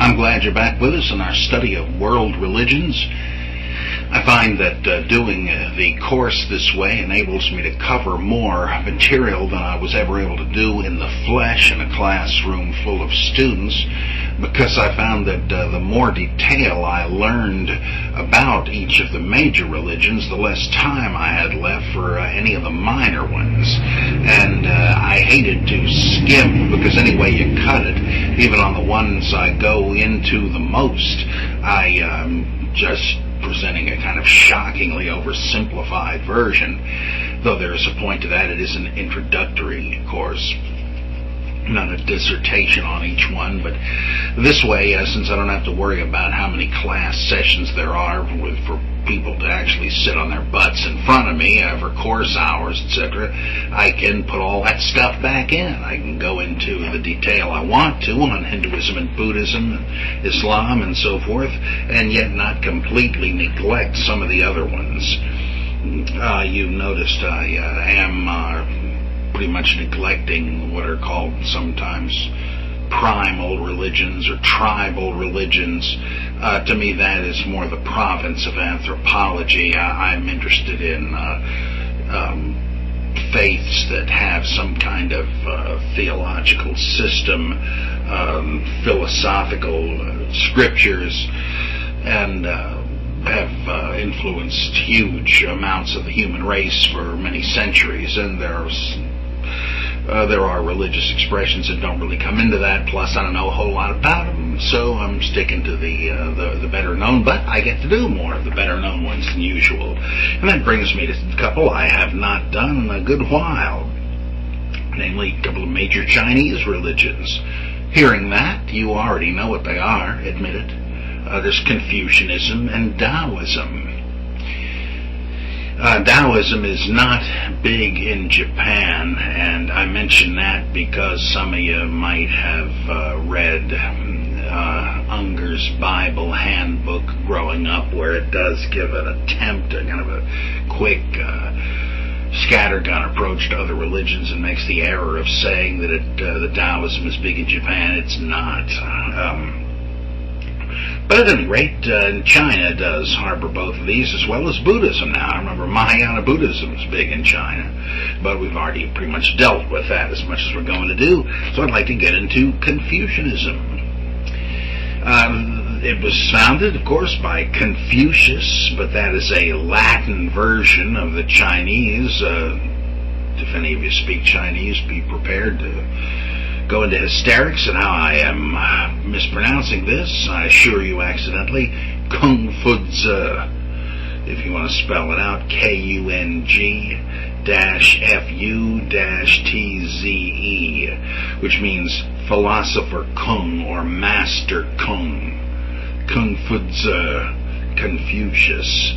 I'm glad you're back with us in our study of world religions. I find that doing the course this way enables me to cover more material than I was ever able to do in the flesh in a classroom full of students, because I found that the more detail I learned about each of the major religions, the less time I had left for any of the minor ones. And I hated to skim, because any way you cut it, even on the ones I go into the most, I just presenting a kind of shockingly oversimplified version. Though there is a point to that, it is an introductory course, not a dissertation on each one. But this way, since I don't have to worry about how many class sessions there are for people to actually sit on their butts in front of me for course hours, etc., I can put all that stuff back in. I can go into the detail I want to on Hinduism and Buddhism and Islam and so forth, and yet not completely neglect some of the other ones. You noticed I am pretty much neglecting what are called sometimes primal religions or tribal religions. To me, that is more the province of anthropology. I'm interested in faiths that have some kind of theological system, philosophical scriptures, and have influenced huge amounts of the human race for many centuries. And there are religious expressions that don't really come into that, plus I don't know a whole lot about them, so I'm sticking to the better known, but I get to do more of the better known ones than usual. And that brings me to a couple I have not done in a good while, namely a couple of major Chinese religions. Hearing that, you already know what they are, admit it. There's Confucianism and Daoism. Daoism is not big in Japan, and I mention that because some of you might have read Unger's Bible Handbook growing up, where it does give an attempt, a kind of a quick scattergun approach to other religions, and makes the error of saying that the Daoism is big in Japan. It's not. But at any rate, China does harbor both of these, as well as Buddhism now. I remember Mahayana Buddhism is big in China, but we've already pretty much dealt with that as much as we're going to do. So I'd like to get into Confucianism. It was founded, of course, by Confucius, but that is a Latin version of the Chinese. If any of you speak Chinese, be prepared to go into hysterics at how I am mispronouncing this. I assure you accidentally. Confuzi, if you want to spell it out, Kung-Fu-TZE, which means philosopher Kung or master Kung. Confuzi, Confucius.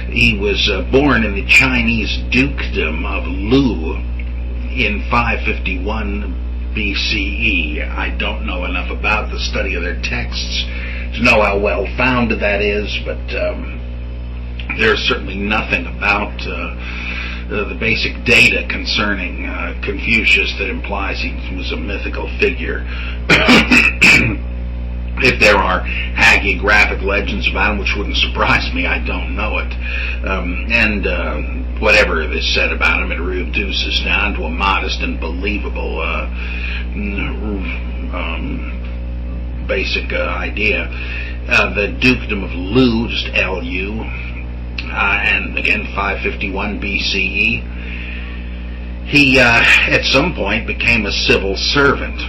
He was born in the Chinese dukedom of Lu in 551 BCE. I don't know enough about the study of their texts to know how well founded that is, but there's certainly nothing about the basic data concerning Confucius that implies he was a mythical figure. If there are hagiographic legends about him, which wouldn't surprise me, I don't know it. And whatever is said about him, it reduces down to a modest and believable basic idea. The dukedom of Lu, just L-U, and again 551 BCE, he at some point became a civil servant,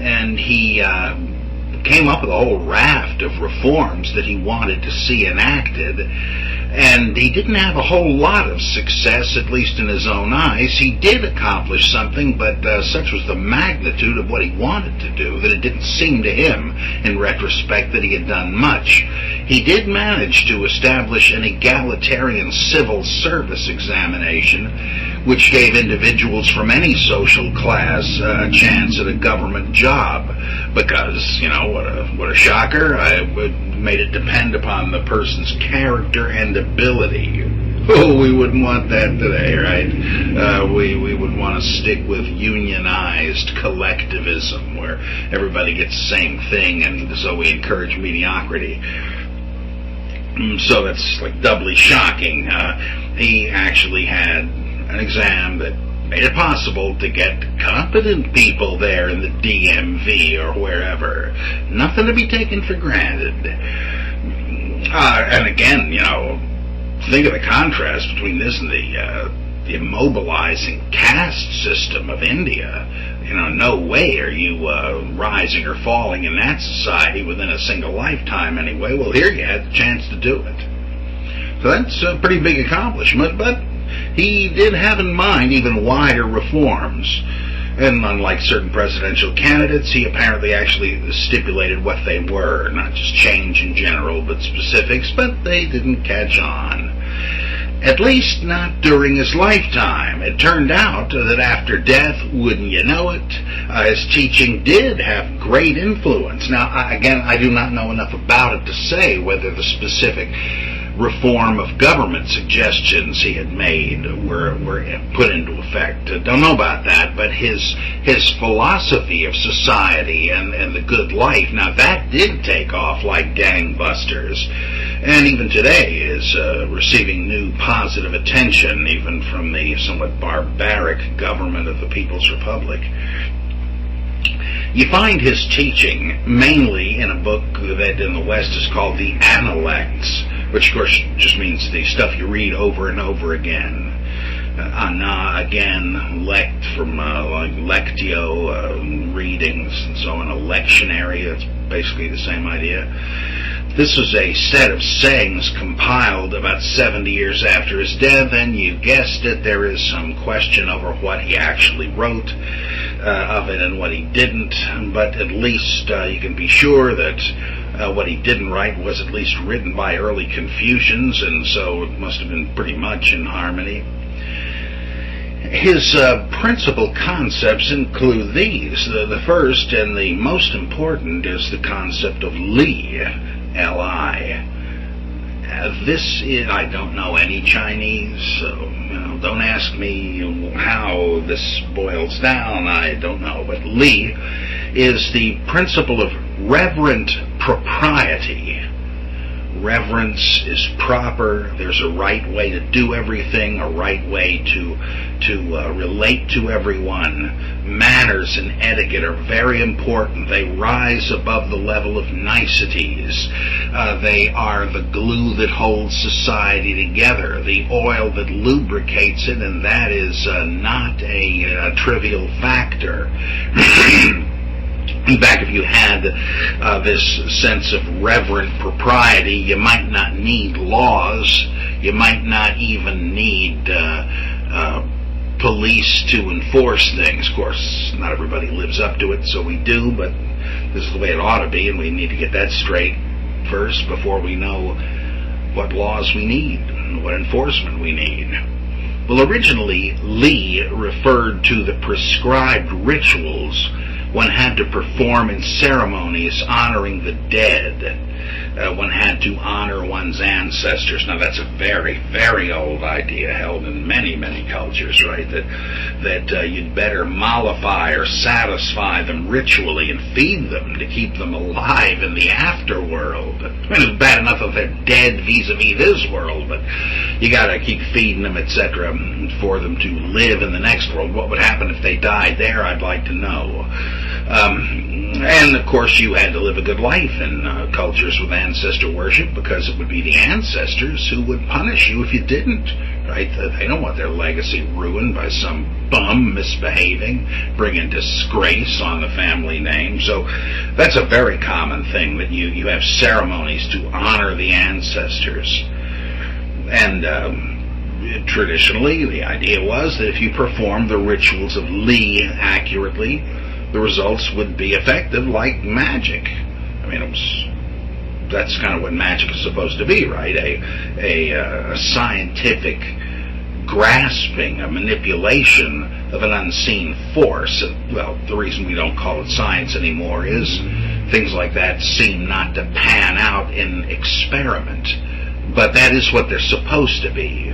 and he came up with a whole raft of reforms that he wanted to see enacted, and he didn't have a whole lot of success, at least in his own eyes. He did accomplish something, but such was the magnitude of what he wanted to do that it didn't seem to him, in retrospect, that he had done much. He did manage to establish an egalitarian civil service examination, which gave individuals from any social class a chance at a government job, because, you know, what a shocker, it made it depend upon the person's character and ability. Oh, we wouldn't want that today, right? We would want to stick with unionized collectivism, where everybody gets the same thing, and so we encourage mediocrity. So that's like doubly shocking. He actually had an exam that made it possible to get competent people there in the DMV or wherever. Nothing to be taken for granted. And again, think of the contrast between this and the immobilizing caste system of India. No way are you rising or falling in that society within a single lifetime anyway. Well, here you had the chance to do it. So that's a pretty big accomplishment, but he did have in mind even wider reforms. And unlike certain presidential candidates, he apparently actually stipulated what they were, not just change in general, but specifics, but they didn't catch on. At least not during his lifetime. It turned out that after death, wouldn't you know it, his teaching did have great influence. Now, again, I do not know enough about it to say whether the specific reform of government suggestions he had made were put into effect. Don't know about that, but his philosophy of society and the good life, now that did take off like gangbusters, and even today is receiving new positive attention, even from the somewhat barbaric government of the People's Republic. You find his teaching mainly in a book that in the West is called the Analects, which of course just means the stuff you read over and over again. Ana, again, lect from like lectio, readings, and so on, a lectionary. That's basically the same idea. This was a set of sayings compiled about 70 years after his death, and you guessed it, there is some question over what he actually wrote of it and what he didn't, but at least you can be sure that what he didn't write was at least written by early Confucians, and so it must have been pretty much in harmony. His principal concepts include these. The first and the most important is the concept of Li, L-I. This is, I don't know any Chinese, so don't ask me how this boils down, I don't know. But Li is the principle of reverent propriety. Reverence is proper. There's a right way to do everything, a right way to relate to everyone. Manners and etiquette are very important. They rise above the level of niceties. They are the glue that holds society together, the oil that lubricates it, and that is not a trivial factor. In fact, if you had this sense of reverent propriety, you might not need laws. You might not even need police to enforce things. Of course, not everybody lives up to it, so we do, but this is the way it ought to be, and we need to get that straight first before we know what laws we need and what enforcement we need. Well, originally, Li referred to the prescribed rituals one had to perform in ceremonies honoring the dead. One had to honor one's ancestors. Now, that's a very, very old idea held in many, many cultures, right? That you'd better mollify or satisfy them ritually and feed them to keep them alive in the afterworld. I mean, it's bad enough if they're dead vis-a-vis this world, but you got to keep feeding them, etc., for them to live in the next world. What would happen if they died there? I'd like to know. And, of course, you had to live a good life in cultures with ancestor worship, because it would be the ancestors who would punish you if you didn't, right? They don't want their legacy ruined by some bum misbehaving, bringing disgrace on the family name. So that's a very common thing, that you have ceremonies to honor the ancestors. And traditionally, the idea was that if you performed the rituals of Li accurately, the results would be effective like magic. I mean, that's kind of what magic is supposed to be, right? A scientific grasping, a manipulation of an unseen force. And, well, the reason we don't call it science anymore is things like that seem not to pan out in experiment. But that is what they're supposed to be.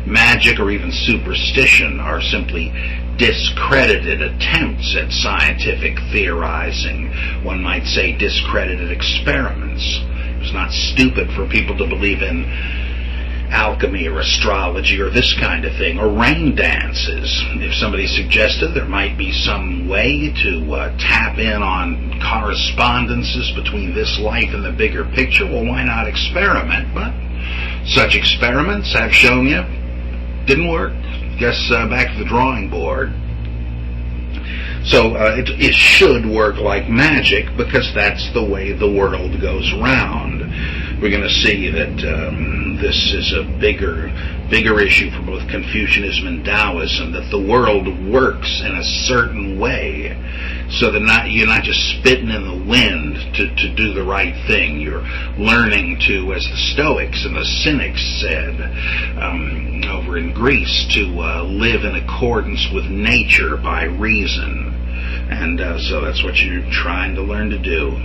Magic or even superstition are simply discredited attempts at scientific theorizing. One might say discredited experiments. It's not stupid for people to believe in alchemy or astrology or this kind of thing, or rain dances. If somebody suggested there might be some way to tap in on correspondences between this life and the bigger picture, well, why not experiment? But such experiments, I've shown you, didn't work. Guess back to the drawing board. So it should work like magic, because that's the way the world goes round. We're going to see that this is a bigger issue for both Confucianism and Daoism, that the world works in a certain way, so that you're not just spitting in the wind to do the right thing. You're learning to, as the Stoics and the Cynics said over in Greece, to live in accordance with nature by reason. And so that's what you're trying to learn to do.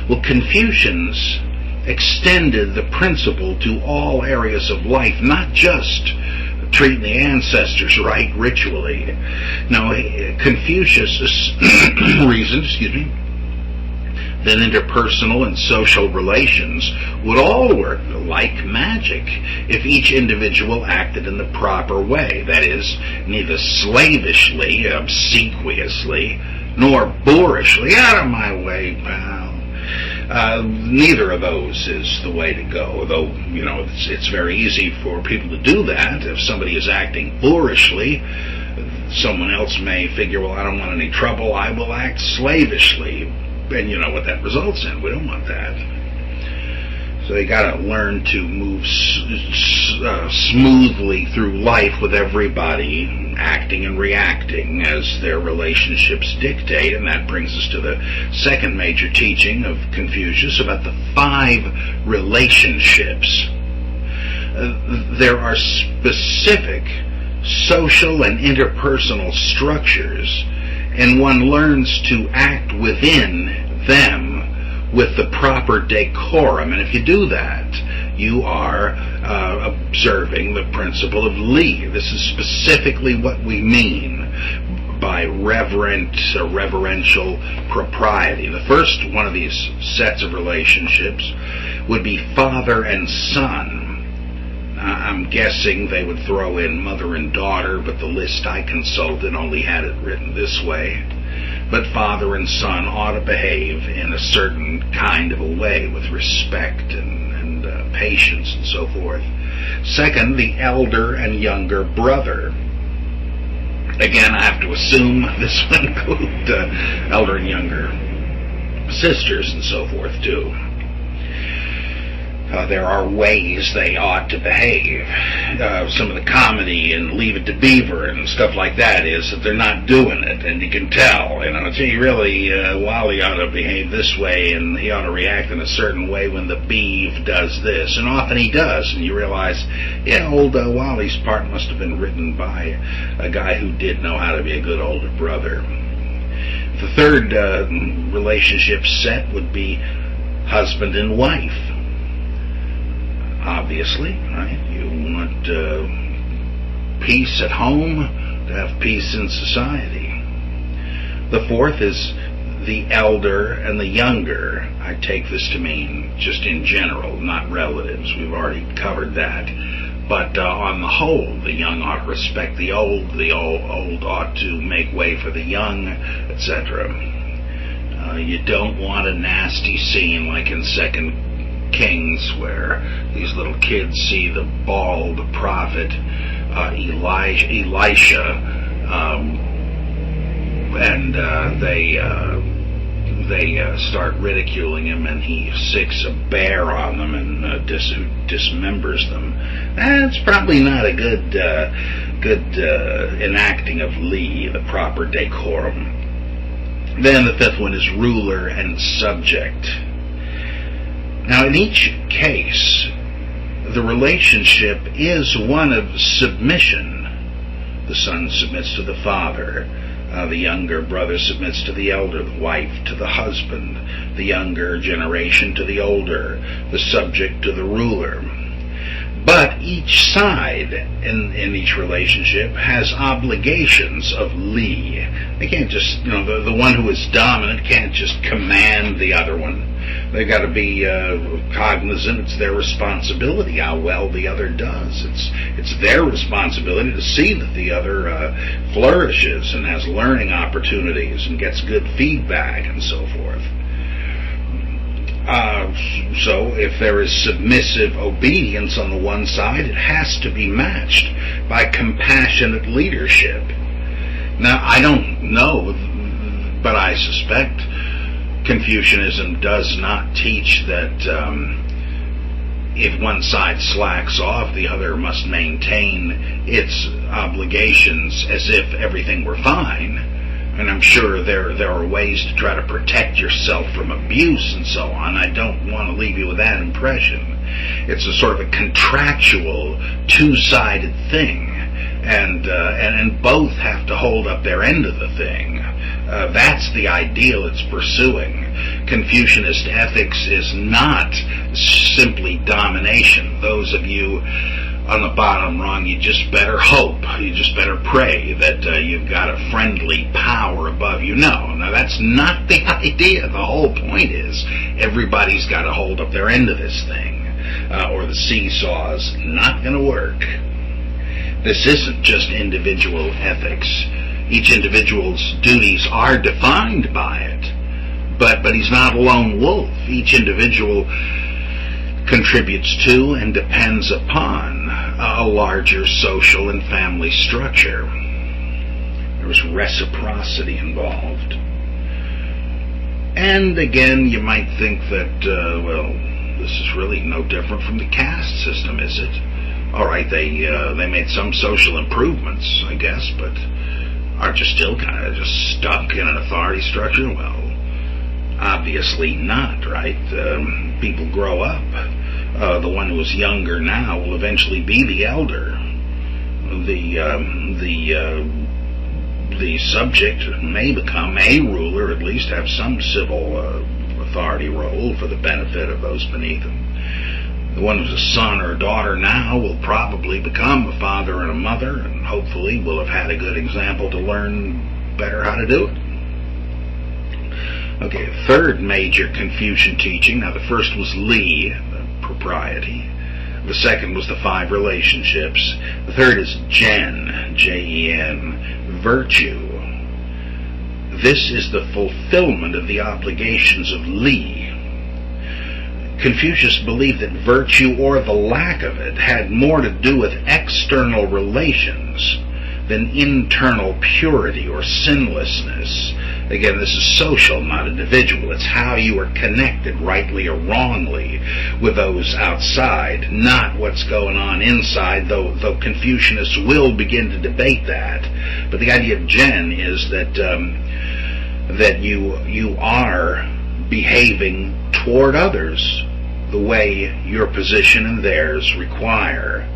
Well, Confucians extended the principle to all areas of life, not just treating the ancestors right ritually. Now, Confucius reasoned, that interpersonal and social relations would all work like magic if each individual acted in the proper way. That is, neither slavishly, obsequiously, nor boorishly, out of my way, pal. Neither of those is the way to go, though, it's very easy for people to do that. If somebody is acting boorishly, someone else may figure, well, I don't want any trouble, I will act slavishly. And you know what that results in. We don't want that. So you got to learn to move smoothly through life with everybody acting and reacting as their relationships dictate. And that brings us to the second major teaching of Confucius about the 5 relationships. There are specific social and interpersonal structures, and one learns to act within them with the proper decorum. And if you do that, you are observing the principle of Li. This is specifically what we mean by reverential propriety. The first one of these sets of relationships would be father and son. I'm guessing they would throw in mother and daughter, but the list I consulted only had it written this way. But father and son ought to behave in a certain kind of a way, with respect and patience and so forth. Second, the elder and younger brother. Again, I have to assume this would include elder and younger sisters and so forth too. There are ways they ought to behave. Some of the comedy in Leave It to Beaver and stuff like that is that they're not doing it, and you can tell. Gee, really, Wally ought to behave this way, and he ought to react in a certain way when the beeve does this. And often he does, and you realize, old Wally's part must have been written by a guy who did know how to be a good older brother. The third relationship set would be husband and wife. Obviously, right? You want peace at home to have peace in society. The fourth is the elder and the younger. I take this to mean just in general, not relatives. We've already covered that. But on the whole, the young ought to respect the old ought to make way for the young, etc. You don't want a nasty scene like in 2 Kings, where these little kids see the bald prophet Elisha, and they start ridiculing him, and he sicks a bear on them and dismembers them. That's probably not a good enacting of Li, the proper decorum. Then the fifth one is ruler and subject. Now, in each case, the relationship is one of submission. The son submits to the father. The younger brother submits to the elder, the wife to the husband, the younger generation to the older, the subject to the ruler. But each side in each relationship has obligations of li. They can't just, the one who is dominant can't just command the other one. They've got to be cognizant. It's their responsibility how well the other does. It's their responsibility to see that the other flourishes and has learning opportunities and gets good feedback and so forth. So if there is submissive obedience on the one side, it has to be matched by compassionate leadership. Now, I don't know, but I suspect Confucianism does not teach that if one side slacks off, the other must maintain its obligations as if everything were fine. And I'm sure there are ways to try to protect yourself from abuse and so on. I don't want to leave you with that impression. It's a sort of a contractual, two-sided thing, and both have to hold up their end of the thing. That's the ideal it's pursuing. Confucianist ethics is not simply domination. Those of you on the bottom rung, you just better hope, you just better pray that you've got a friendly power above you. No, that's not the idea. The whole point is everybody's got to hold up their end of this thing, or the seesaw's not going to work. This isn't just individual ethics. Each individual's duties are defined by it, but he's not a lone wolf. Each individual contributes to and depends upon a larger social and family structure. There's reciprocity involved. And again, you might think that, this is really no different from the caste system, is it? All right, they made some social improvements, I guess, but aren't you still kind of just stuck in an authority structure? Well, obviously not, right? People grow up. The one who is younger now will eventually be the elder. The subject may become a ruler, at least have some civil authority role for the benefit of those beneath him. The one who's a son or a daughter now will probably become a father and a mother, and hopefully will have had a good example to learn better how to do it. Okay, a third major Confucian teaching. Now, the first was li, the propriety. The second was the 5 relationships. The third is Jen, Jen, virtue. This is the fulfillment of the obligations of li. Confucius believed that virtue, or the lack of it, had more to do with external relations than internal purity or sinlessness. Again, this is social, not individual. It's how you are connected, rightly or wrongly, with those outside, not what's going on inside, though Confucianists will begin to debate that. But the idea of Jen is that you are behaving toward others the way your position and theirs require.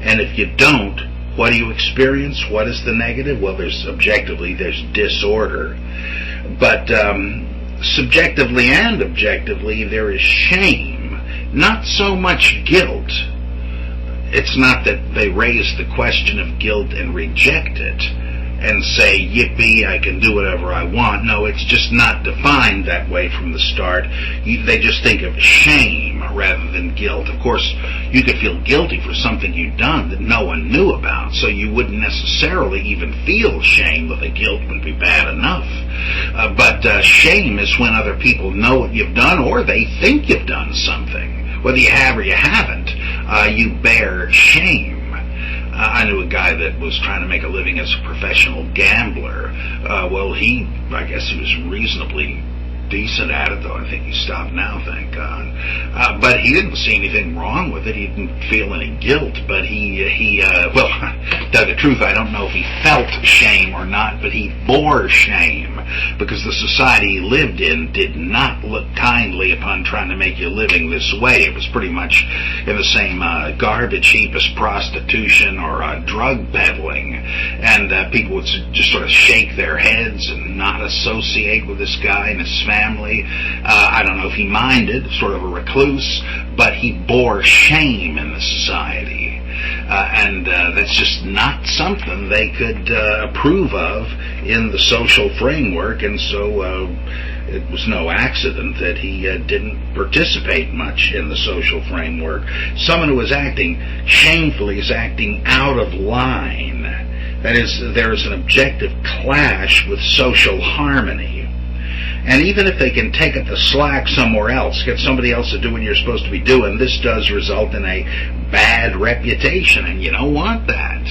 And if you don't, what do you experience? What is the negative? Well, there's disorder. But subjectively and objectively, there is shame. Not so much guilt. It's not that they raise the question of guilt and reject it and say, yippee, I can do whatever I want. No, it's just not defined that way from the start. They just think of shame rather than guilt. Of course, you could feel guilty for something you'd done that no one knew about, so you wouldn't necessarily even feel shame, but the guilt would be bad enough. But shame is when other people know what you've done, or they think you've done something. Whether you have or you haven't, you bear shame. I knew a guy that was trying to make a living as a professional gambler. I guess he was reasonably decent at it, though I think he stopped now, thank God. But he didn't see anything wrong with it. He didn't feel any guilt, but to tell the truth, I don't know if he felt shame or not, but he bore shame because the society he lived in did not look kindly upon trying to make you a living this way. It was pretty much in the same garbage heap as prostitution or drug peddling, and people would just sort of shake their heads and not associate with this guy and his family. family. I don't know if he minded, sort of a recluse, but he bore shame in the society. And that's just not something they could approve of in the social framework, and so it was no accident that he didn't participate much in the social framework. Someone who is acting shamefully is acting out of line. That is, there is an objective clash with social harmony. And even if they can take up the slack somewhere else, get somebody else to do what you're supposed to be doing, this does result in a bad reputation, and you don't want that.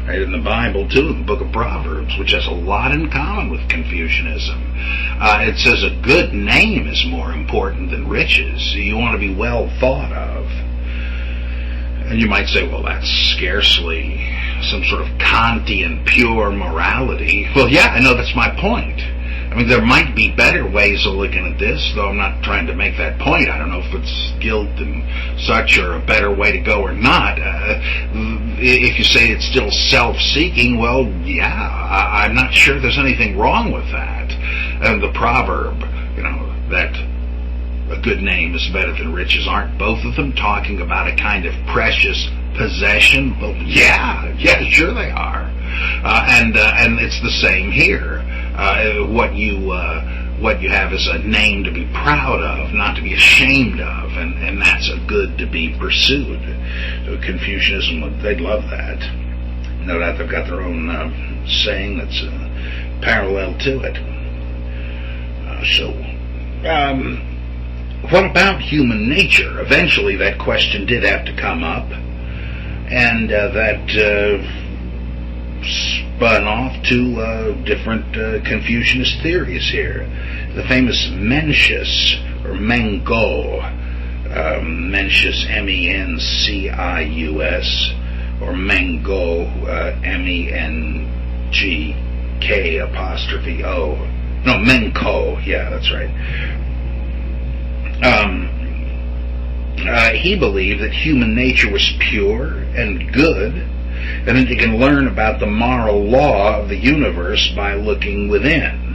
Right in the Bible, too, in the book of Proverbs, which has a lot in common with Confucianism. It says a good name is more important than riches. You want to be well thought of. And you might say, well, that's scarcely some sort of Kantian pure morality. Well, yeah, I know, that's my point. I mean, there might be better ways of looking at this, though I'm not trying to make that point. I don't know if it's guilt and such or a better way to go or not. If you say it's still self-seeking, well, yeah, I'm not sure there's anything wrong with that. And the proverb, that a good name is better than riches, aren't both of them talking about a kind of precious possession? Well, yeah, sure they are. And it's the same here. What you have is a name to be proud of, not to be ashamed of, and that's a good to be pursued. So Confucianism, they'd love that. No doubt they've got their own saying that's parallel to it. What about human nature? Eventually that question did have to come up, and that spun off to different Confucianist theories here. The famous Mencius, or Mengo, Mencius, M-E-N-C-I-U-S, or Mengo, M-E-N-G-K'-O. No, Menko, yeah, that's right. He believed that human nature was pure and good, and that you can learn about the moral law of the universe by looking within.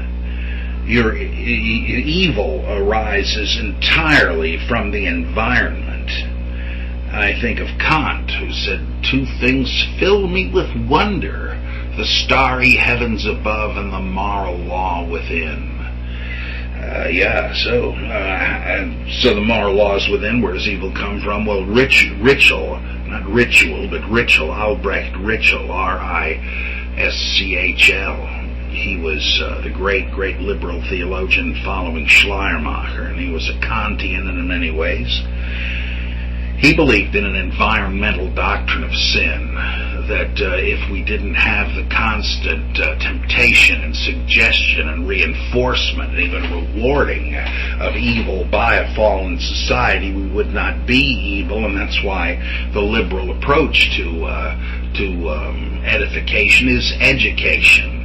Your evil arises entirely from the environment. I think of Kant, who said, "Two things fill me with wonder, the starry heavens above and the moral law within." So the moral laws within, where does evil come from? Well, Ritschl, not ritual, but Ritschl, Albrecht Ritschl, R-I-S-C-H-L. He was the great liberal theologian following Schleiermacher, and he was a Kantian in many ways. He believed in an environmental doctrine of sin, that if we didn't have the constant temptation and suggestion and reinforcement and even rewarding of evil by a fallen society, we would not be evil, and that's why the liberal approach to edification is education.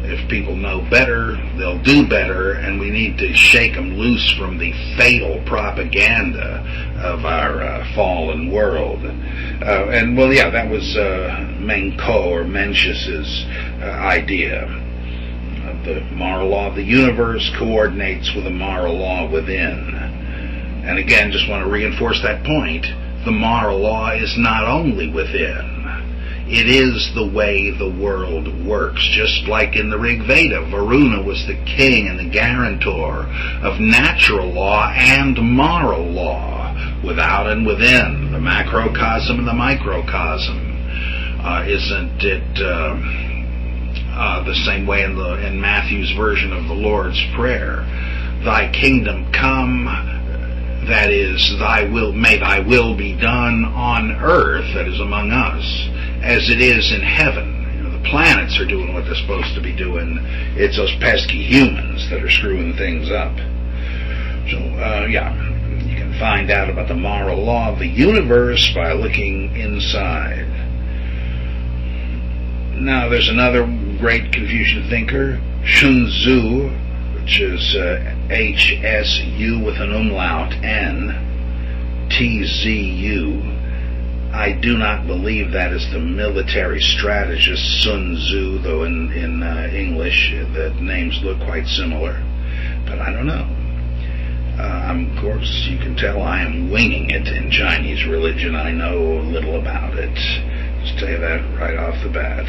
If people know better, they'll do better, and we need to shake them loose from the fatal propaganda of our fallen world. That was Menko, or Mencius's idea. The moral law of the universe coordinates with the moral law within. And again, just want to reinforce that point. The moral law is not only within. It is the way the world works. Just like in the Rig Veda, Varuna was the king and the guarantor of natural law and moral law, without and within, the macrocosm and the microcosm. Isn't it the same way in Matthew's version of the Lord's Prayer? Thy kingdom come, that is, may thy will be done on earth, that is among us, as it is in heaven. The planets are doing what they're supposed to be doing. It's those pesky humans that are screwing things up. So, you can find out about the moral law of the universe by looking inside. Now, there's another great Confucian thinker, Sun Tzu, which is H-S-U with an umlaut, N, T-Z-U. I do not believe that is the military strategist Sun Tzu, though in English the names look quite similar. but I don't know. Of course, you can tell I am winging it in Chinese religion. I know little about it. Just tell you that right off the bat.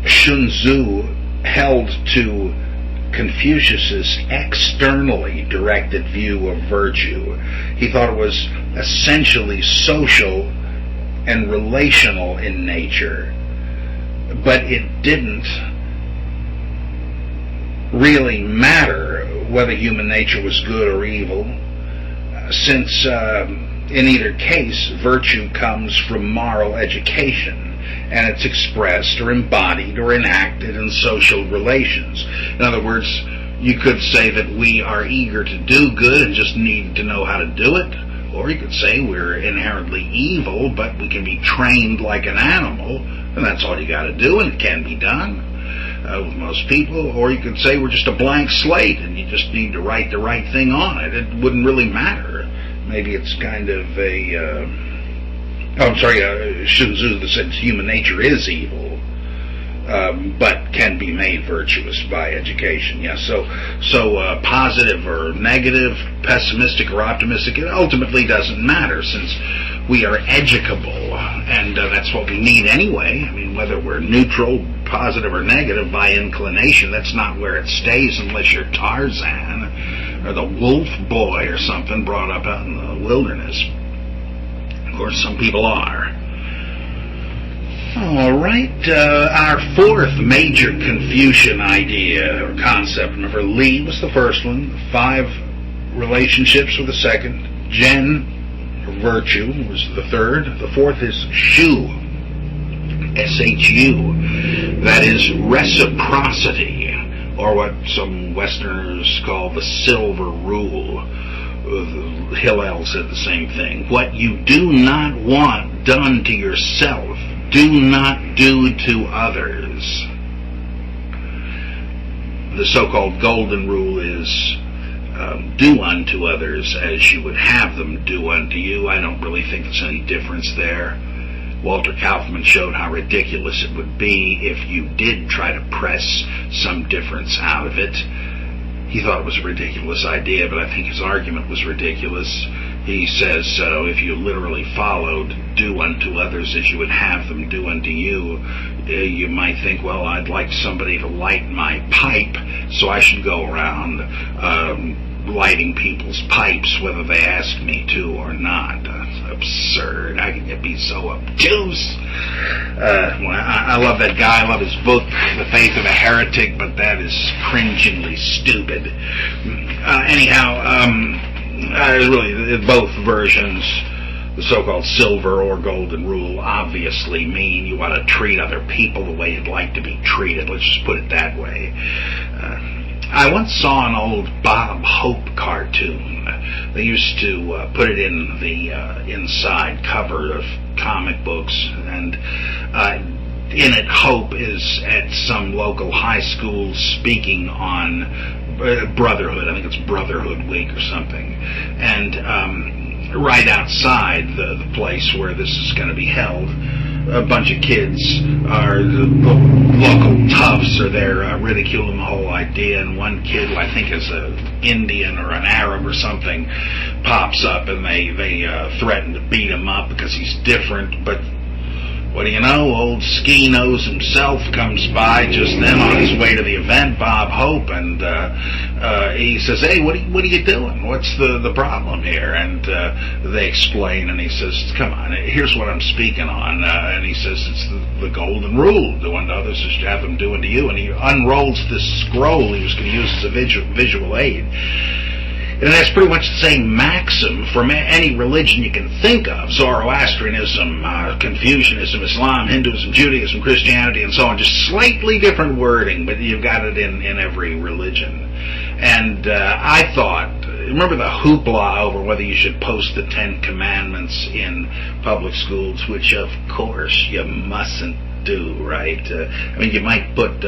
Sun Tzu held to Confucius' externally directed view of virtue. He thought it was essentially social and relational in nature, but it didn't really matter whether human nature was good or evil, since in either case virtue comes from moral education, and it's expressed or embodied or enacted in social relations. In other words, you could say that we are eager to do good and just need to know how to do it, or you could say we're inherently evil, but we can be trained like an animal, and that's all you got to do, and it can be done with most people. Or you could say we're just a blank slate, and you just need to write the right thing on it. It wouldn't really matter. Maybe it's kind of a... Sun Tzu said human nature is evil, but can be made virtuous by education. Yeah, so positive or negative, pessimistic or optimistic, it ultimately doesn't matter, since we are educable, and that's what we need anyway. I mean, whether we're neutral, positive, or negative by inclination, that's not where it stays unless you're Tarzan or the Wolf Boy or something brought up out in the wilderness. Of course, some people are. All right, our fourth major Confucian idea or concept. Remember, Li was the first one, 5 relationships were the second, Zhen, or virtue, was the third, the fourth is Shu, S-H-U, that is reciprocity, or what some Westerners call the silver rule. Hillel said the same thing. What you do not want done to yourself, do not do to others. The so-called golden rule is do unto others as you would have them do unto you. I don't really think there's any difference there. Walter Kaufman showed how ridiculous it would be if you did try to press some difference out of it. He thought it was a ridiculous idea, but I think his argument was ridiculous. He says, if you literally followed do unto others as you would have them do unto you, you might think, well, I'd like somebody to light my pipe, so I should go around lighting people's pipes whether they ask me to or not. That's absurd. How can you be so obtuse? I love that guy. I love his book, The Faith of a Heretic, but that is cringingly stupid. Really, both versions, the so-called silver or golden rule, obviously mean you want to treat other people the way you'd like to be treated. Let's just put it that way. I once saw an old Bob Hope cartoon. They used to put it in the inside cover of comic books, and in it, Hope is at some local high school speaking on Brotherhood. I think it's Brotherhood Week or something. And right outside the place where this is going to be held, a bunch of kids, the local toughs, are there ridiculing the whole idea, and one kid, who I think is an Indian or an Arab or something, pops up, and they threaten to beat him up because he's different. But what do you know, old Ski Nose himself comes by just then on his way to the event, Bob Hope, and he says, hey, what are you doing? What's the problem here? And they explain, and he says, come on, here's what I'm speaking on. And he says, it's the golden rule, do unto others as you have them do unto you. And he unrolls this scroll he was going to use as a visual aid. And that's pretty much the same maxim from any religion you can think of. Zoroastrianism, Confucianism, Islam, Hinduism, Judaism, Christianity, and so on. Just slightly different wording, but you've got it in every religion. And I thought, remember the hoopla over whether you should post the 10 Commandments in public schools, which of course you mustn't do, right? I mean, you might put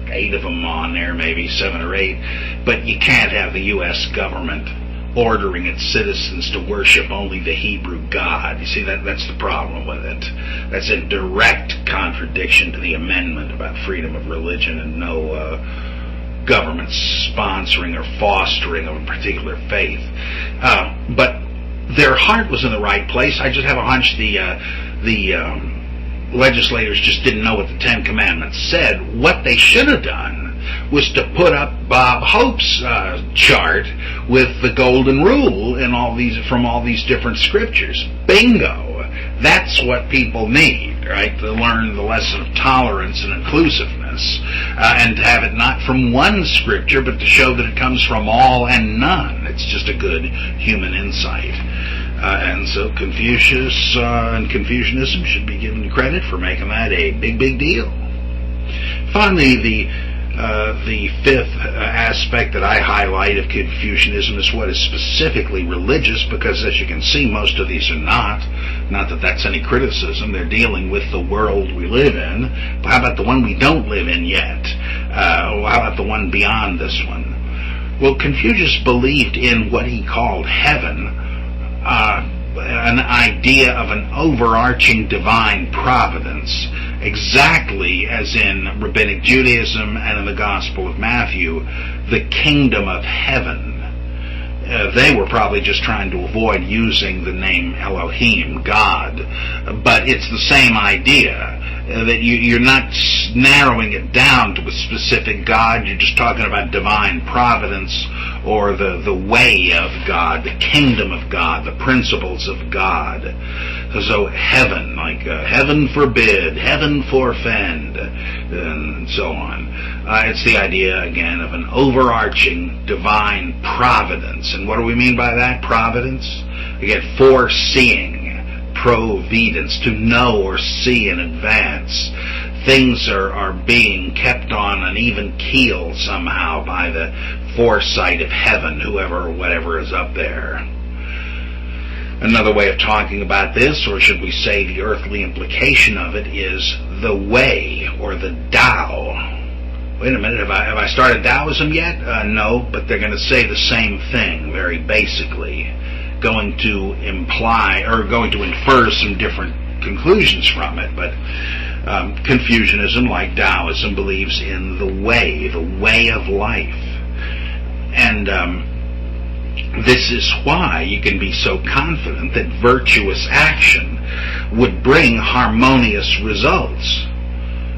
8 of them on there, maybe 7 or 8, but you can't have the U.S. government ordering its citizens to worship only the Hebrew God. You see, that's the problem with it. That's in direct contradiction to the amendment about freedom of religion and no government sponsoring or fostering of a particular faith. But their heart was in the right place. I just have a hunch the legislators just didn't know what the Ten Commandments said. What they should have done was to put up Bob Hope's chart with the golden rule in from all these different scriptures. Bingo! That's what people need, right? To learn the lesson of tolerance and inclusiveness, and to have it not from one scripture, but to show that it comes from all and none. It's just a good human insight. And so Confucius and Confucianism should be given credit for making that a big, big deal. Finally, the fifth aspect that I highlight of Confucianism is what is specifically religious, because as you can see, most of these are not. Not that that's any criticism. They're dealing with the world we live in. But how about the one we don't live in yet? How about the one beyond this one? Well, Confucius believed in what he called heaven, an idea of an overarching divine providence, exactly as in Rabbinic Judaism and in the Gospel of Matthew, the kingdom of heaven. They were probably just trying to avoid using the name Elohim, God, but it's the same idea, that you're not narrowing it down to a specific God, you're just talking about divine providence, or the way of God, the kingdom of God, the principles of God. So heaven, like heaven forbid, heaven forfend, and so on. It's the idea, again, of an overarching divine providence. And what do we mean by that? Providence? Again, foreseeing, providence, to know or see in advance. Things are being kept on an even keel somehow by the foresight of heaven, whoever or whatever is up there. Another way of talking about this, or should we say the earthly implication of it, is the way, or the Tao. Wait a minute, have I started Daoism yet? No, but they're going to say the same thing, very basically. Going to imply, or going to infer some different conclusions from it, but Confucianism, like Daoism, believes in the way of life. And this is why you can be so confident that virtuous action would bring harmonious results.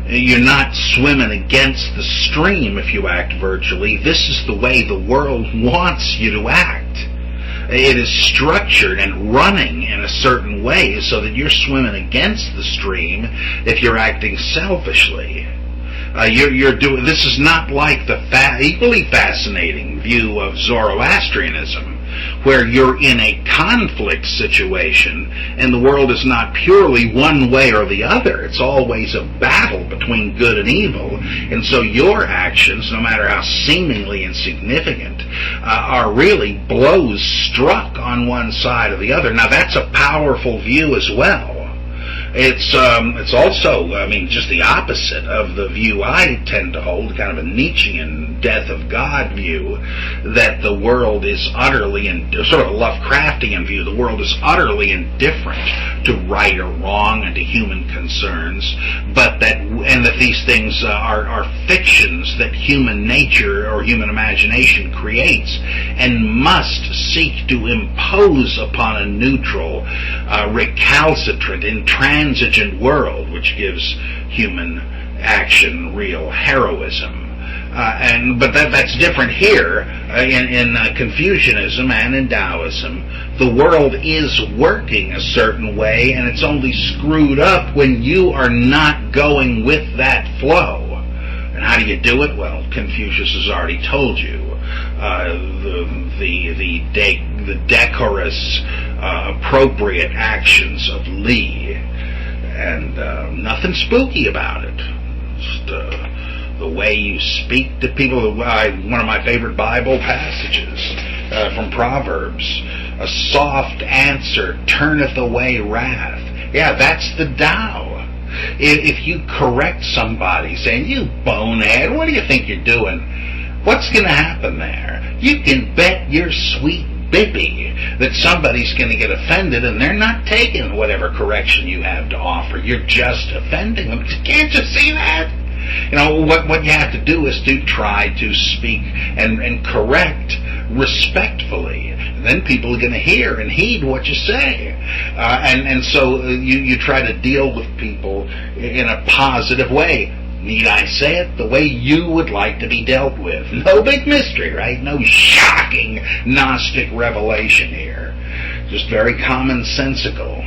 You're not swimming against the stream if you act virtually. This is the way the world wants you to act. It is structured and running in a certain way so that you're swimming against the stream if you're acting selfishly. You're doing. This is not like the equally fascinating view of Zoroastrianism, where you're in a conflict situation and the world is not purely one way or the other. It's always a battle between good and evil, and so your actions, no matter how seemingly insignificant, are really blows struck on one side or the other. Now that's a powerful view as well. It's also, just the opposite of the view I tend to hold, kind of a Nietzschean death of God view, that the world is utterly, sort of a Lovecraftian view, the world is utterly indifferent to right or wrong and to human concerns, but that these things are fictions that human nature or human imagination creates and must seek to impose upon a neutral, recalcitrant, intransigent world, which gives human action real heroism. But that's different here in Confucianism and in Daoism. The world is working a certain way, and it's only screwed up when you are not going with that flow. And how do you do it? Well, Confucius has already told you. The decorous, appropriate actions of Li, and nothing spooky about it. Just the way you speak to people. One of my favorite Bible passages from Proverbs: "A soft answer turneth away wrath." Yeah, that's the Tao. If you correct somebody saying, "You bonehead, what do you think you're doing?" What's going to happen there? You can bet your sweet bippy that somebody's going to get offended and they're not taking whatever correction you have to offer. You're just offending them. Can't you see that? You know, what you have to do is to try to speak and correct respectfully. Then people are going to hear and heed what you say. And so you try to deal with people in a positive way. Need I say it? The way you would like to be dealt with. No big mystery, right? No shocking Gnostic revelation here. Just very commonsensical.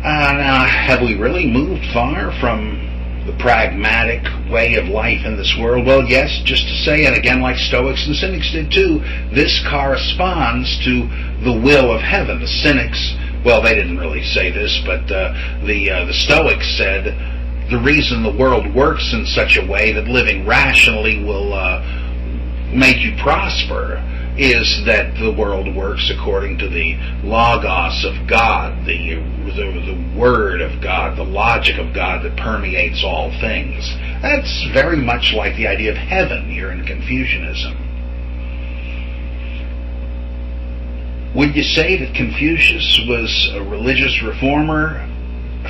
Now, have we really moved far from the pragmatic way of life in this world? Well, yes, just to say, and again, like Stoics and Cynics did too, this corresponds to the will of heaven. The Cynics, well, they didn't really say this, but the Stoics said the reason the world works in such a way that living rationally will make you prosper is that the world works according to the logos of God, the word of God, the logic of God that permeates all things. That's very much like the idea of heaven here in Confucianism. Would you say that Confucius was a religious reformer?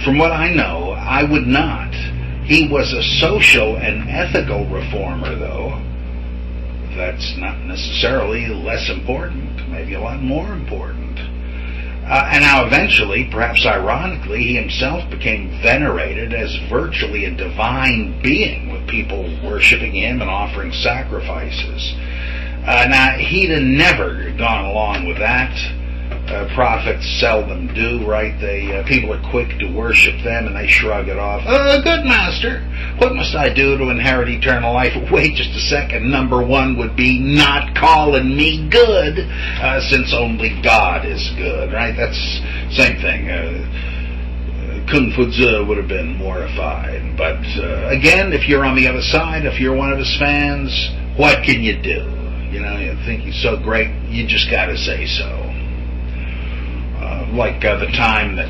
From what I know, I would not. He was a social and ethical reformer, though. That's not necessarily less important, maybe a lot more important. And now eventually, perhaps ironically, he himself became venerated as virtually a divine being, with people worshiping him and offering sacrifices. Now, he'd have never gone along with that. Prophets seldom do, right? People are quick to worship them and they shrug it off. Good master, what must I do to inherit eternal life? Wait just a second. Number one would be not calling me good, since only God is good, right? That's same thing. Kung Fu Zi would have been mortified. But again, if you're on the other side, if you're one of his fans, what can you do? You know, you think he's so great, you just got to say so. Like the time that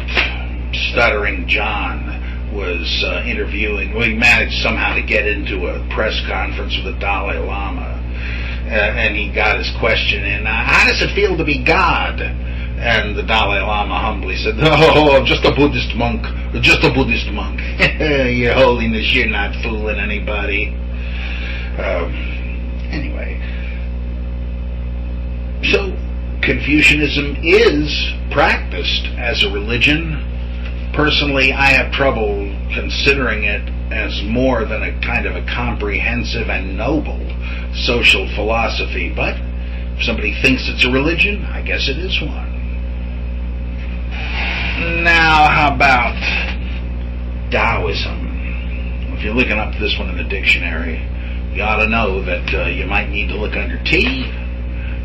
Stuttering John was interviewing, well, he managed somehow to get into a press conference with the Dalai Lama, and he got his question in, how does it feel to be God? And the Dalai Lama humbly said, oh, just a Buddhist monk, just a Buddhist monk. Your Holiness, you're not fooling anybody. Anyway, so Confucianism is practiced as a religion. Personally, I have trouble considering it as more than a kind of a comprehensive and noble social philosophy, but if somebody thinks it's a religion, I guess it is one. Now, how about Daoism? If you're looking up this one in the dictionary, you ought to know that you might need to look under T,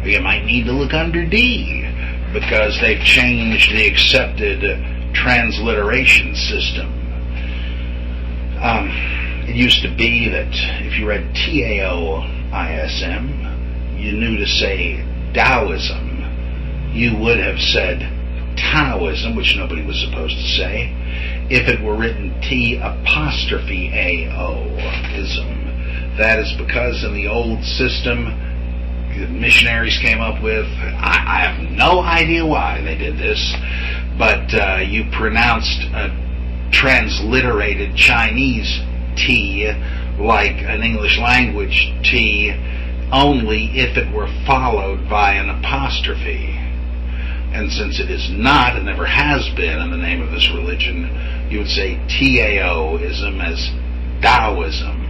or you might need to look under D, because they've changed the accepted transliteration system. It used to be that if you read Taoism, you knew to say Daoism. You would have said Taoism, which nobody was supposed to say, if it were written T'-AO-ism. That is because in the old system the missionaries came up with, I have no idea why they did this, but you pronounced a transliterated Chinese T like an English language T only if it were followed by an apostrophe. And since it is not, and never has been in the name of this religion, you would say Taoism as Daoism.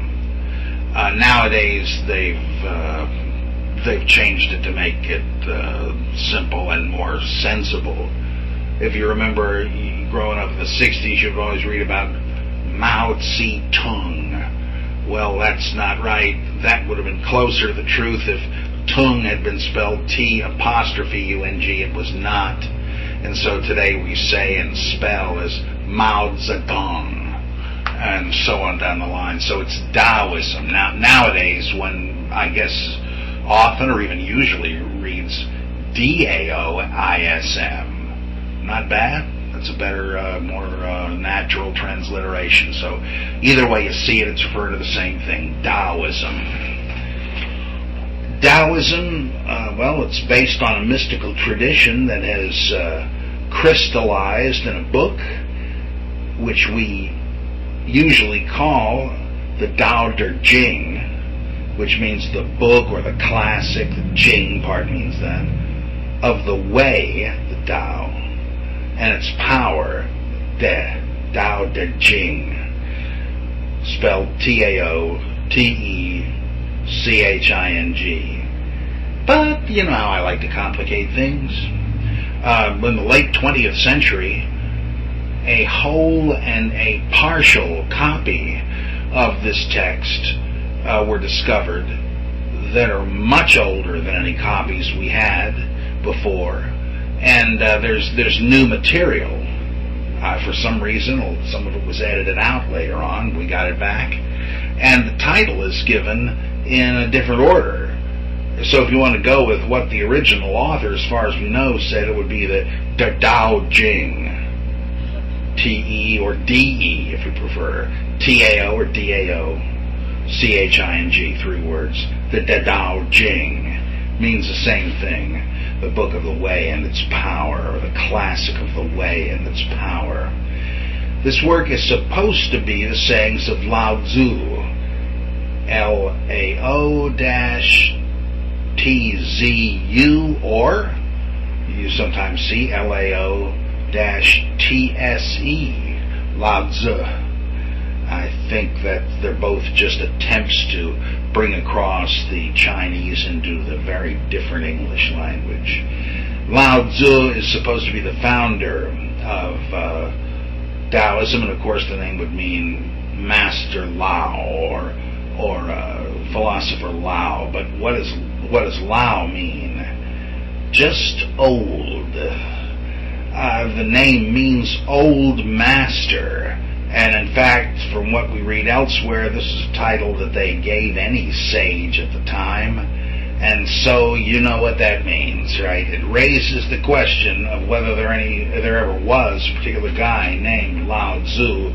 Nowadays they've changed it to make it simple and more sensible. If you remember growing up in the 60s, you'd always read about Mao Zedong. Well, that's not right. That would have been closer to the truth if Tung had been spelled T'-Ung. It was not. And so today we say and spell as Mao Zedong, and so on down the line. So it's Daoism. Now, nowadays, when I guess often or even usually reads Daoism. Not bad. That's a better, more natural transliteration. So either way you see it, it's referring to the same thing, Daoism. Daoism Well, it's based on a mystical tradition that has crystallized in a book, which we usually call the Dao De Jing, which means the book or the classic. The Jing part means that, of the way, the Tao, and its power, Dao De Jing, spelled Taotechining. But you know how I like to complicate things. In the late 20th century, a whole and a partial copy of this text were discovered that are much older than any copies we had before, and there's new material. For some reason, some of it was edited out later on. We got it back, and the title is given in a different order. So if you want to go with what the original author, as far as we know, said, it would be the Dao Jing, T-E or D-E if you prefer, T-A-O or D-A-O-C-H-I-N-G, 3 words. The Dao Jing means the same thing, the book of the way and its power, or the classic of the way and its power. This work is supposed to be the sayings of Lao Tzu, L-A-O-T-Z-U, or you sometimes see L-A-O-T-S-E, Lao Tzu. I think that they're both just attempts to bring across the Chinese into the very different English language. Lao Tzu is supposed to be the founder of Daoism, and of course the name would mean Master Lao or philosopher Lao. But what does Lao mean? Just old. The name means old master. And in fact, from what we read elsewhere, this is a title that they gave any sage at the time. And so you know what that means, right? It raises the question of whether there ever was a particular guy named Lao Tzu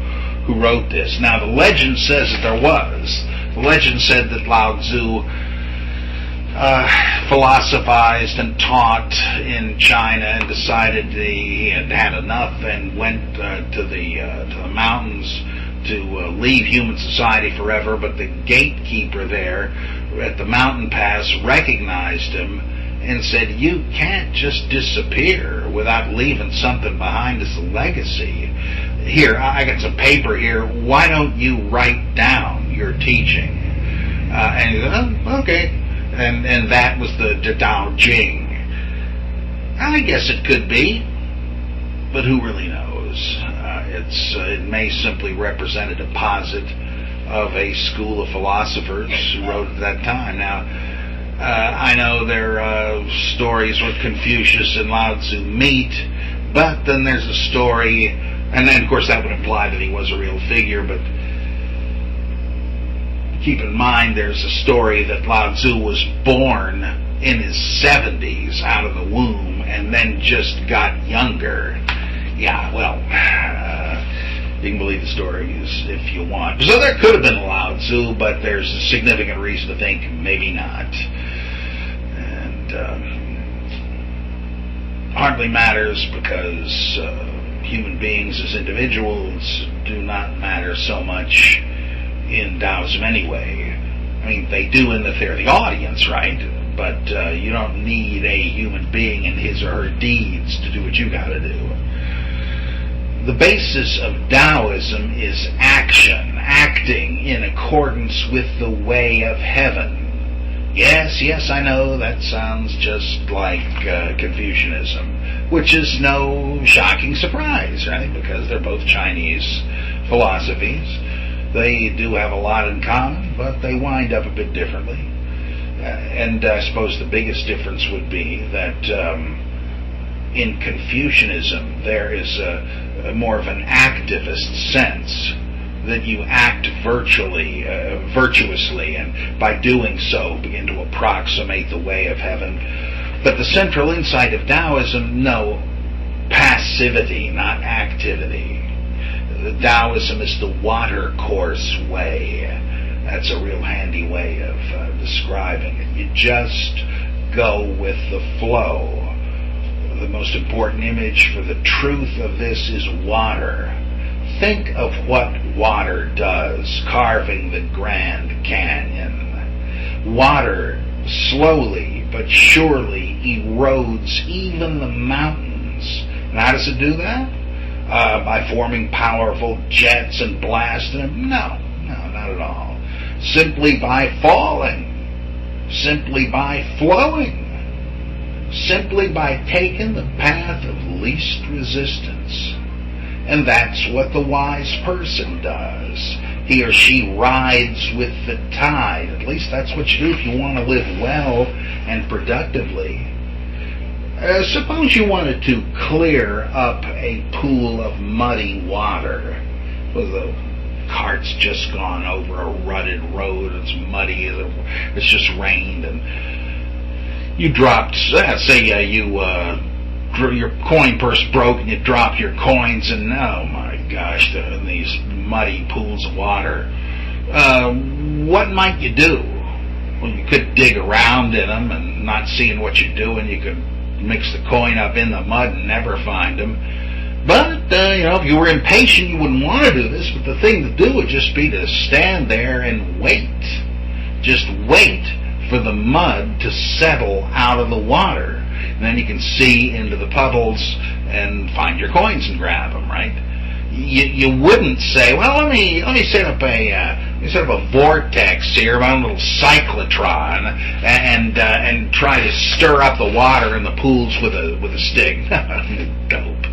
who wrote this. Now, the legend says that there was. The legend said that Lao Tzu philosophized and taught in China and decided he had had enough and went to the mountains to leave human society forever. But the gatekeeper there at the mountain pass recognized him and said, "You can't just disappear without leaving something behind as a legacy. Here, I got some paper here. Why don't you write down your teaching?" And he said, "Oh, okay." And that was the Dao Jing. I guess it could be, but who really knows? It may simply represent a deposit of a school of philosophers who wrote at that time. Now, I know there are stories where Confucius and Lao Tzu meet, but then there's a story, and then of course that would imply that he was a real figure, but keep in mind there's a story that Lao Tzu was born in his 70s out of the womb and then just got younger. Yeah, well, you can believe the stories if you want. So there could have been a Lao Tzu, but there's a significant reason to think maybe not. And hardly matters because human beings as individuals do not matter so much in Daoism anyway. I mean, they do in that they're the audience, right? But you don't need a human being and his or her deeds to do what you got to do. The basis of Daoism is action, acting in accordance with the way of heaven. Yes, I know that sounds just like Confucianism, which is no shocking surprise, right? Because they're both Chinese philosophies. They do have a lot in common, but they wind up a bit differently. And I suppose the biggest difference would be that in Confucianism there is a more of an activist sense, that you act virtuously, and by doing so begin to approximate the way of heaven. But the central insight of Daoism, no, passivity, not activity. Daoism is the watercourse way. That's a real handy way of describing it. You just go with the flow. The most important image for the truth of this is water. Think of what water does, carving the Grand Canyon. Water slowly but surely erodes even the mountains. And how does it do that? By forming powerful jets and blasting them? No, not at all. Simply by falling. Simply by flowing. Simply by taking the path of least resistance. And that's what the wise person does. He or she rides with the tide. At least that's what you do if you want to live well and productively. Suppose you wanted to clear up a pool of muddy water. Well, the cart's just gone over a rutted road. It's muddy. It's just rained, and you dropped. Say your coin purse broke, and you dropped your coins, and oh my gosh, they're in these muddy pools of water. What might you do? Well, you could dig around in them, and not seeing what you're doing, you could mix the coin up in the mud and never find them. But, if you were impatient, you wouldn't want to do this, but the thing to do would just be to stand there and wait. Just wait for the mud to settle out of the water. And then you can see into the puddles and find your coins and grab them, right? You wouldn't say, well, let me set up a vortex here, my own little cyclotron, and try to stir up the water in the pools with a stick. Dope.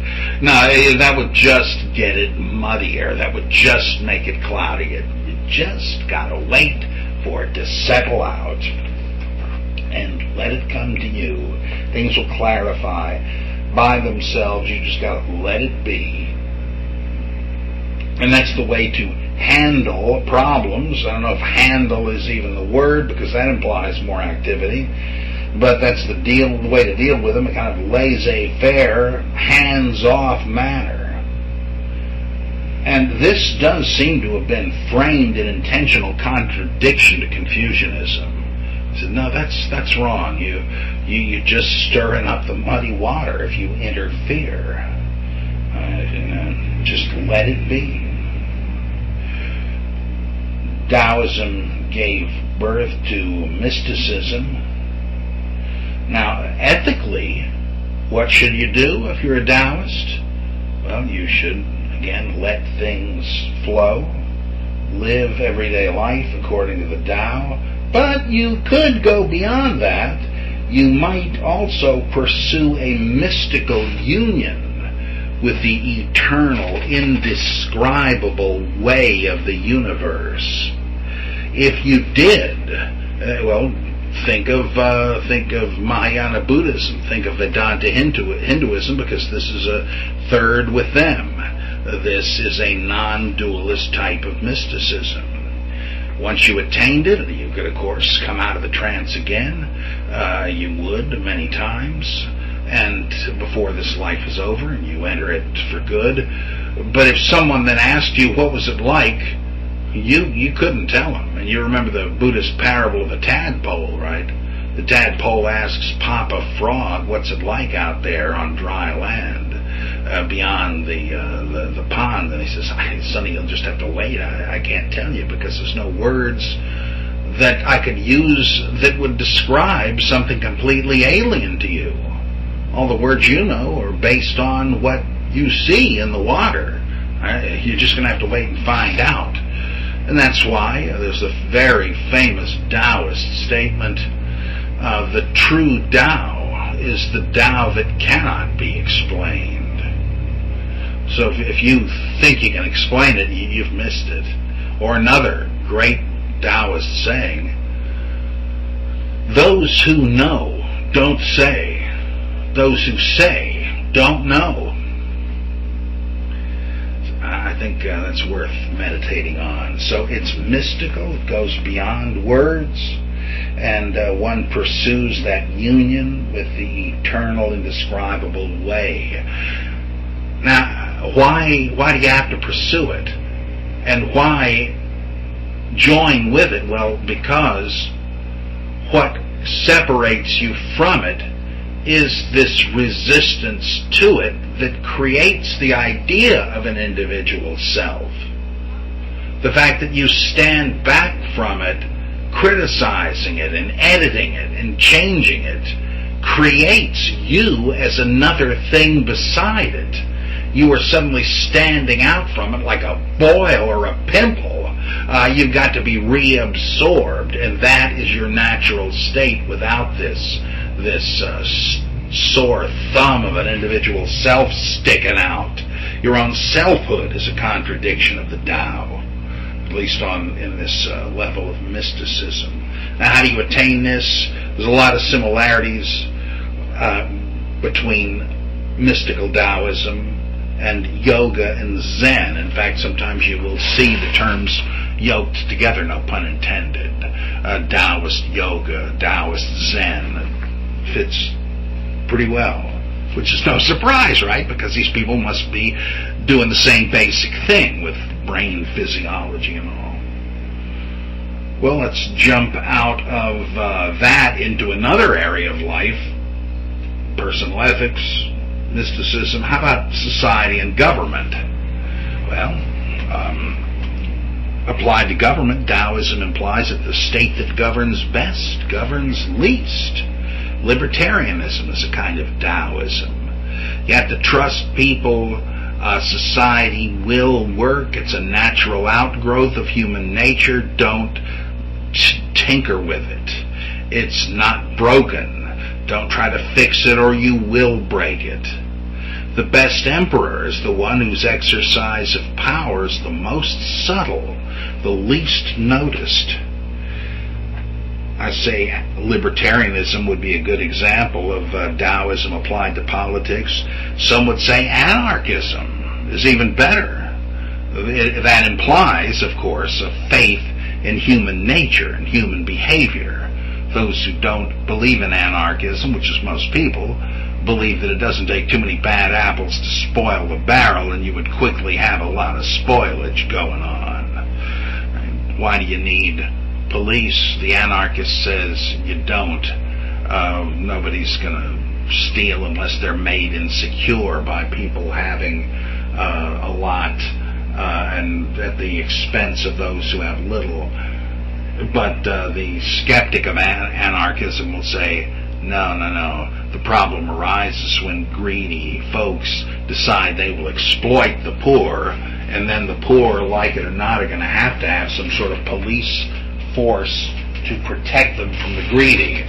No, that would just get it muddier. That would just make it cloudy. You just gotta wait for it to settle out and let it come to you. Things will clarify by themselves. You just gotta let it be. And that's the way to handle problems. I don't know if handle is even the word, because that implies more activity. But that's the way to deal with them, a kind of laissez-faire, hands-off manner. And this does seem to have been framed in intentional contradiction to Confucianism. He said, no, that's wrong. You're just stirring up the muddy water if you interfere. Just let it be. Daoism gave birth to mysticism. Now, ethically, what should you do if you're a Daoist? Well, you should, again, let things flow, live everyday life according to the Tao, but you could go beyond that. You might also pursue a mystical union with the eternal, indescribable way of the universe. If you did, think of Mahayana Buddhism, think of Vedanta Hinduism, because this is a third with them. This is a non-dualist type of mysticism. Once you attained it, you could, of course, come out of the trance again. You would many times. And before this life is over, and you enter it for good. But if someone then asked you, what was it like, you couldn't tell them. And you remember the Buddhist parable of the tadpole, right? The tadpole asks Papa Frog, what's it like out there on dry land, beyond the pond? And he says, Sonny, you'll just have to wait. I can't tell you, because there's no words that I could use that would describe something completely alien to you. All the words you know are based on what you see in the water. You're just going to have to wait and find out. And that's why there's a very famous Daoist statement, the true Tao is the Tao that cannot be explained. So if you think you can explain it, you've missed it. Or another great Daoist saying, those who know don't say. Those who say don't know. I think that's worth meditating on. So it's mystical. It goes beyond words. And one pursues that union with the eternal, indescribable way. Now, why do you have to pursue it? And why join with it? Well, because what separates you from it is this resistance to it that creates the idea of an individual self. The fact that you stand back from it, criticizing it and editing it and changing it, creates you as another thing beside it. You are suddenly standing out from it like a boil or a pimple. You've got to be reabsorbed, and that is your natural state without this sore thumb of an individual self sticking out. Your own selfhood is a contradiction of the Tao, at least in this level of mysticism. Now, how do you attain this? There's a lot of similarities between mystical Daoism and yoga and Zen. In fact, sometimes you will see the terms yoked together, no pun intended. Daoist yoga, Daoist Zen. It fits pretty well, which is no surprise, right? Because these people must be doing the same basic thing with brain physiology and all. Well, let's jump out of that into another area of life, personal ethics, mysticism. How about society and government? Well, applied to government, Daoism implies that the state that governs best governs least. Libertarianism is a kind of Daoism. You have to trust people. Society will work. It's a natural outgrowth of human nature. Don't tinker with it. It's not broken. Don't try to fix it or you will break it. The best emperor is the one whose exercise of power is the most subtle, the least noticed. I say libertarianism would be a good example of Daoism applied to politics. Some would say anarchism is even better. That implies, of course, a faith in human nature and human behavior. Those who don't believe in anarchism, which is most people, believe that it doesn't take too many bad apples to spoil the barrel, and you would quickly have a lot of spoilage going on. Why do you need police? The anarchist says you don't. Nobody's going to steal unless they're made insecure by people having a lot and at the expense of those who have little. But the skeptic of anarchism will say, no. The problem arises when greedy folks decide they will exploit the poor, and then the poor, like it or not, are going to have some sort of police force to protect them from the greedy.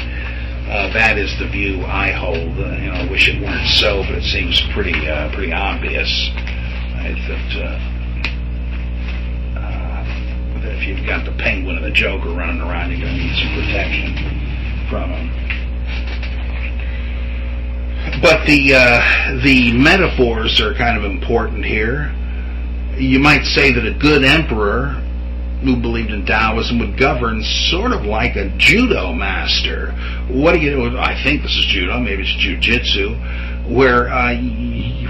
That is the view I hold. I wish it weren't so, but it seems pretty obvious, right, that if you've got the Penguin and the Joker running around, you're going to need some protection from them. But the metaphors are kind of important here. You might say that a good emperor who believed in Taoism would govern sort of like a judo master. What do you do? I think this is judo, maybe it's jiu-jitsu, where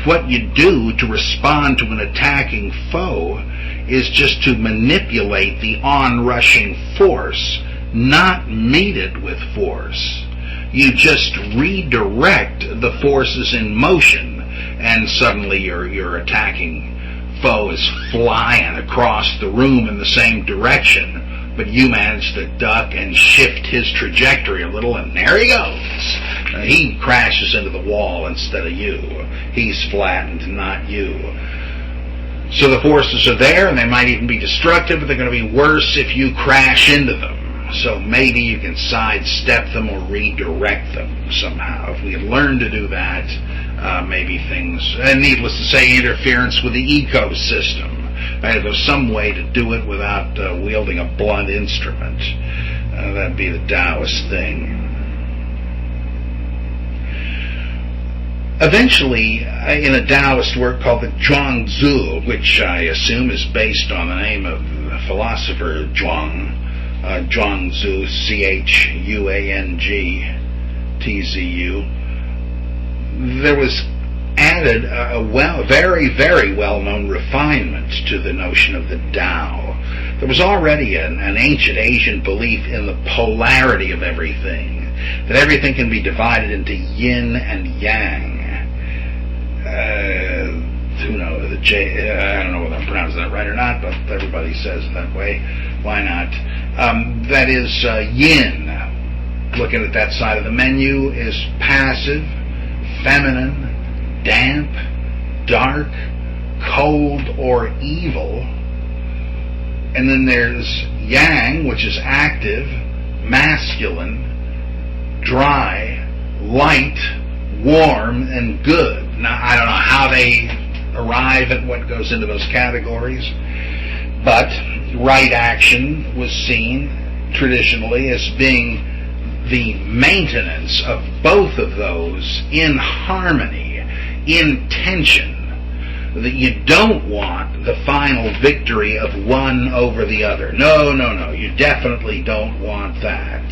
what you do to respond to an attacking foe is just to manipulate the onrushing force, not meet it with force. You just redirect the forces in motion, and suddenly your attacking foe is flying across the room in the same direction, but you manage to duck and shift his trajectory a little, and there he goes. He crashes into the wall instead of you. He's flattened, not you. So the forces are there, and they might even be destructive, but they're going to be worse if you crash into them. So maybe you can sidestep them or redirect them somehow. If we learn to do that, maybe things, and needless to say, interference with the ecosystem. Right? There's some way to do it without wielding a blunt instrument. That'd be the Daoist thing. Eventually, in a Daoist work called the Zhuangzi, which I assume is based on the name of the philosopher Zhuang, Zhuangzi, Chuang-Tzu, there was added a very, very well-known refinement to the notion of the Tao. There was already an ancient Asian belief in the polarity of everything. that everything can be divided into yin and yang. Who knows? I don't know whether I'm pronouncing that right or not, but everybody says it that way. Why not? That is yin. Looking at that side of the menu is passive, feminine, damp, dark, cold, or evil. And then there's yang, which is active, masculine, dry, light, warm, and good. Now, I don't know how they arrive at what goes into those categories, but right action was seen traditionally as being the maintenance of both of those in harmony, in tension. That you don't want the final victory of one over the other. No, you definitely don't want that.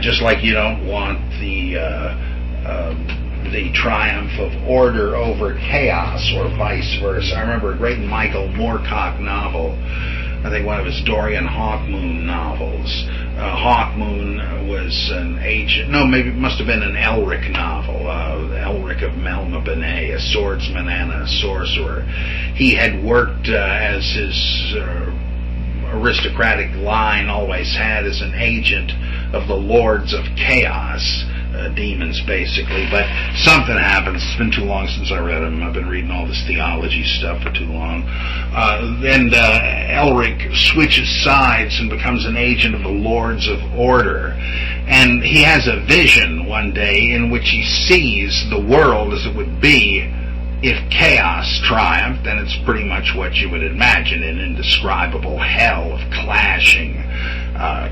Just like you don't want the triumph of order over chaos, or vice versa. I remember a great Michael Moorcock novel, I think one of his Dorian Hawkmoon novels. Hawkmoon was an agent, no, maybe it must have been an Elric novel, Elric of Melma Benet, a swordsman and a sorcerer. He had worked as his aristocratic line always had as an agent of the Lords of Chaos, demons basically, but something happens. It's been too long since I read them. I've been reading all this theology stuff for too long. And Elric switches sides and becomes an agent of the Lords of Order. And he has a vision one day in which he sees the world as it would be if chaos triumphed, and it's pretty much what you would imagine, an indescribable hell of clashing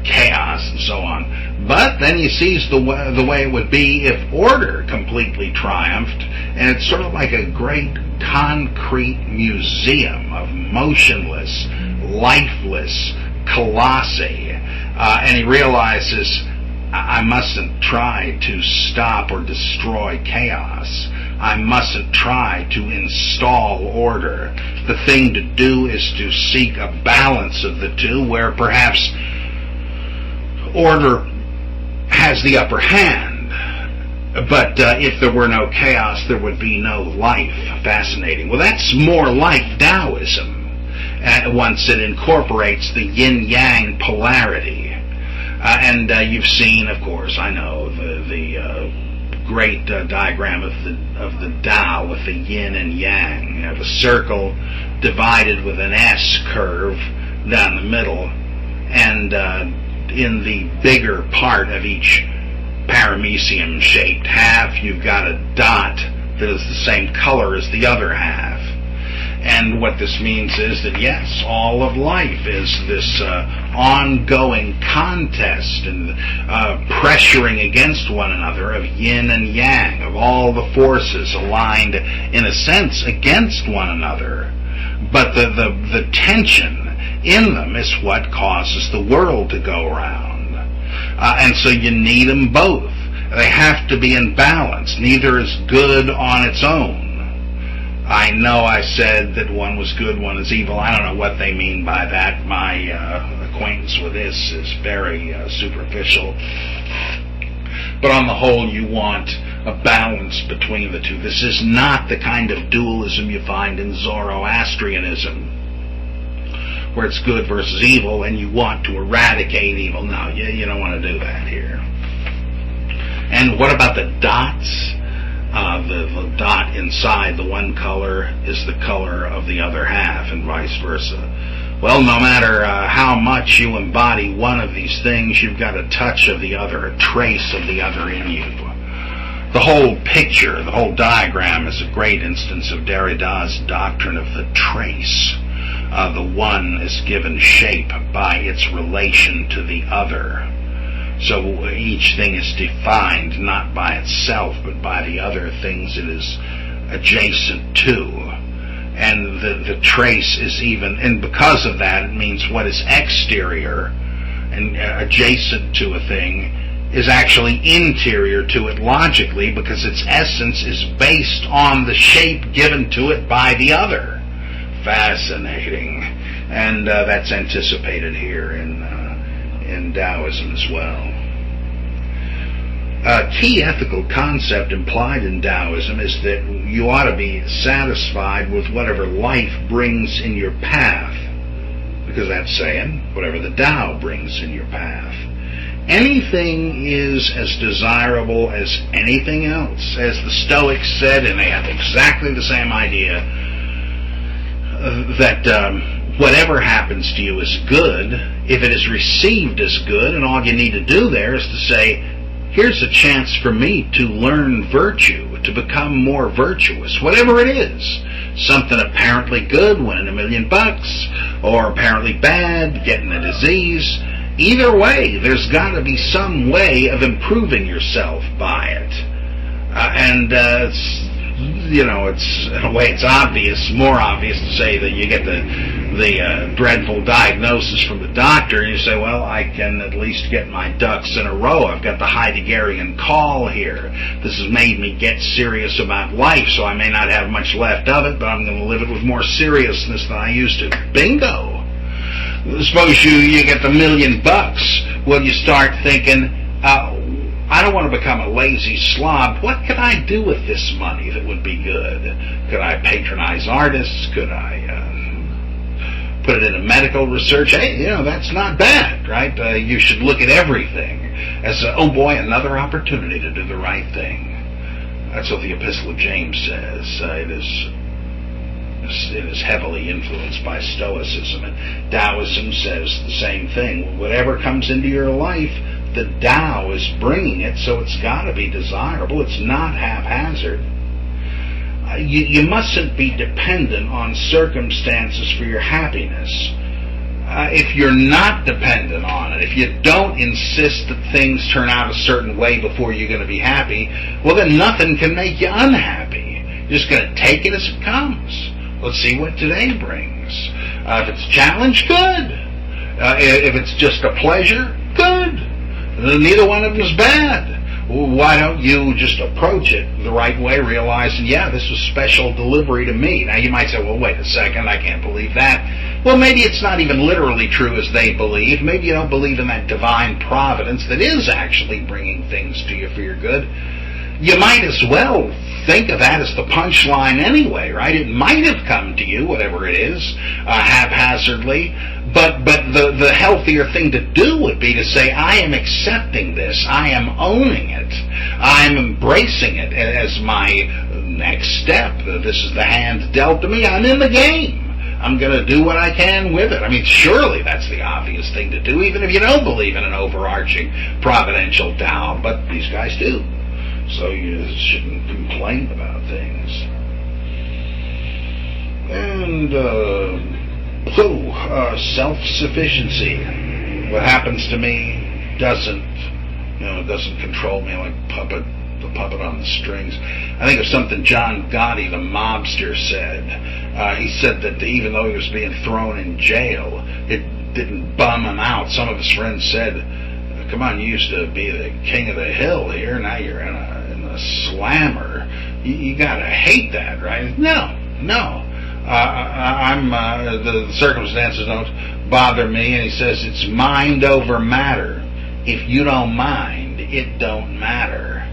chaos and so on. But then he sees the way it would be if order completely triumphed, and it's sort of like a great concrete museum of motionless, lifeless colossi. And he realizes, I mustn't try to stop or destroy chaos. I mustn't try to install order. The thing to do is to seek a balance of the two, where perhaps order has the upper hand. But if there were no chaos, there would be no life. Fascinating. Well, that's more like Daoism, once it incorporates the yin-yang polarity. And you've seen, of course, I know, the great diagram of the Tao with the yin and yang. You have a circle divided with an S curve down the middle, and in the bigger part of each paramecium-shaped half, you've got a dot that is the same color as the other half. And what this means is that, yes, all of life is this ongoing contest and pressuring against one another of yin and yang, of all the forces aligned, in a sense, against one another. But the tension in them is what causes the world to go around. And so you need them both. They have to be in balance. Neither is good on its own. I know I said that one was good, one is evil. I don't know what they mean by that. My acquaintance with this is very superficial. But on the whole, you want a balance between the two. This is not the kind of dualism you find in Zoroastrianism, where it's good versus evil, and you want to eradicate evil. No, you don't want to do that here. And what about the dots? The dot inside the one color is the color of the other half, and vice versa. Well, no matter how much you embody one of these things, you've got a touch of the other, a trace of the other in you. The whole picture, the whole diagram is a great instance of Derrida's doctrine of the trace. The one is given shape by its relation to the other. So each thing is defined not by itself, but by the other things it is adjacent to. And the trace is even, and because of that, it means what is exterior and adjacent to a thing is actually interior to it logically, because its essence is based on the shape given to it by the other. Fascinating. And that's anticipated here in Daoism as well. A key ethical concept implied in Daoism is that you ought to be satisfied with whatever life brings in your path, because that's saying whatever the Tao brings in your path. Anything is as desirable as anything else. As the Stoics said, and they have exactly the same idea, that whatever happens to you is good if it is received as good, and all you need to do there is to say, here's a chance for me to learn virtue, to become more virtuous, whatever it is. Something apparently good, winning $1 million, or apparently bad, getting a disease. Either way, there's got to be some way of improving yourself by it. It's in a way it's obvious, more obvious to say that you get the dreadful diagnosis from the doctor, and you say, well, I can at least get my ducks in a row. I've got the Heideggerian call here. This has made me get serious about life, so I may not have much left of it, but I'm going to live it with more seriousness than I used to. Bingo! Suppose you get the $1 million. Well, you start thinking, I don't want to become a lazy slob. What could I do with this money that would be good? Could I patronize artists? Could I put it into medical research? Hey, that's not bad, right? You should look at everything as, oh boy, another opportunity to do the right thing. That's what the Epistle of James says. It is heavily influenced by Stoicism, and Daoism says the same thing. Whatever comes into your life, the Tao is bringing it, so it's got to be desirable. It's not haphazard. You mustn't be dependent on circumstances for your happiness. If you're not dependent on it, if you don't insist that things turn out a certain way before you're going to be happy, well, then nothing can make you unhappy. You're just going to take it as it comes. Let's see what today brings. If it's a challenge, good. If it's just a pleasure, good. Neither one of them is bad. Why don't you just approach it the right way, realizing, yeah, this was special delivery to me. Now you might say, well, wait a second, I can't believe that. Well, maybe it's not even literally true as they believe. Maybe you don't believe in that divine providence that is actually bringing things to you for your good. You might as well think of that as the punchline anyway, right? It might have come to you, whatever it is, haphazardly, but the healthier thing to do would be to say, I am accepting this, I am owning it, I am embracing it as my next step. This is the hand dealt to me, I'm in the game. I'm going to do what I can with it. I mean, surely that's the obvious thing to do, even if you don't believe in an overarching providential Tao, but these guys do. So you shouldn't complain about things. And self-sufficiency. What happens to me doesn't control me like the puppet on the strings. I think of something John Gotti, the mobster, said. He said that even though he was being thrown in jail, it didn't bum him out. Some of his friends said, come on, you used to be the king of the hill here, now you're in a slammer. You gotta hate that, right? No. The circumstances don't bother me, and he says it's mind over matter. If you don't mind, it don't matter.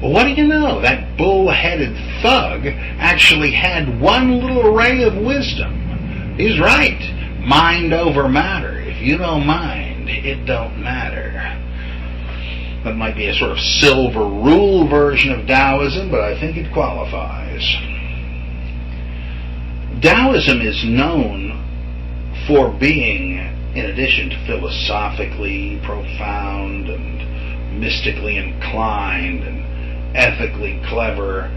Well, what do you know? That bull-headed thug actually had one little ray of wisdom. He's right. Mind over matter. If you don't mind, it don't matter. That might be a sort of silver rule version of Daoism, but I think it qualifies. Daoism is known for being, in addition to philosophically profound and mystically inclined and ethically clever,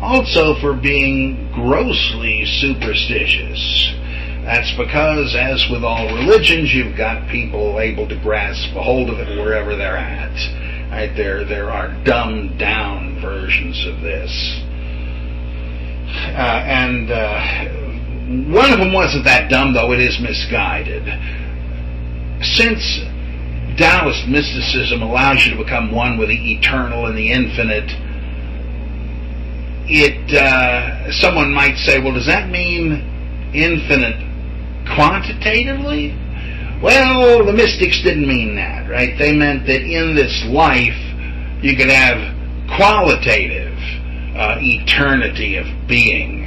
also for being grossly superstitious. That's because, as with all religions, you've got people able to grasp a hold of it wherever they're at. Right? There are dumbed down versions of this. One of them wasn't that dumb, though it is misguided. Since Daoist mysticism allows you to become one with the eternal and the infinite, someone might say, well, does that mean infinite quantitatively? Well, the mystics didn't mean that, right? They meant that in this life, You could have qualitative eternity of being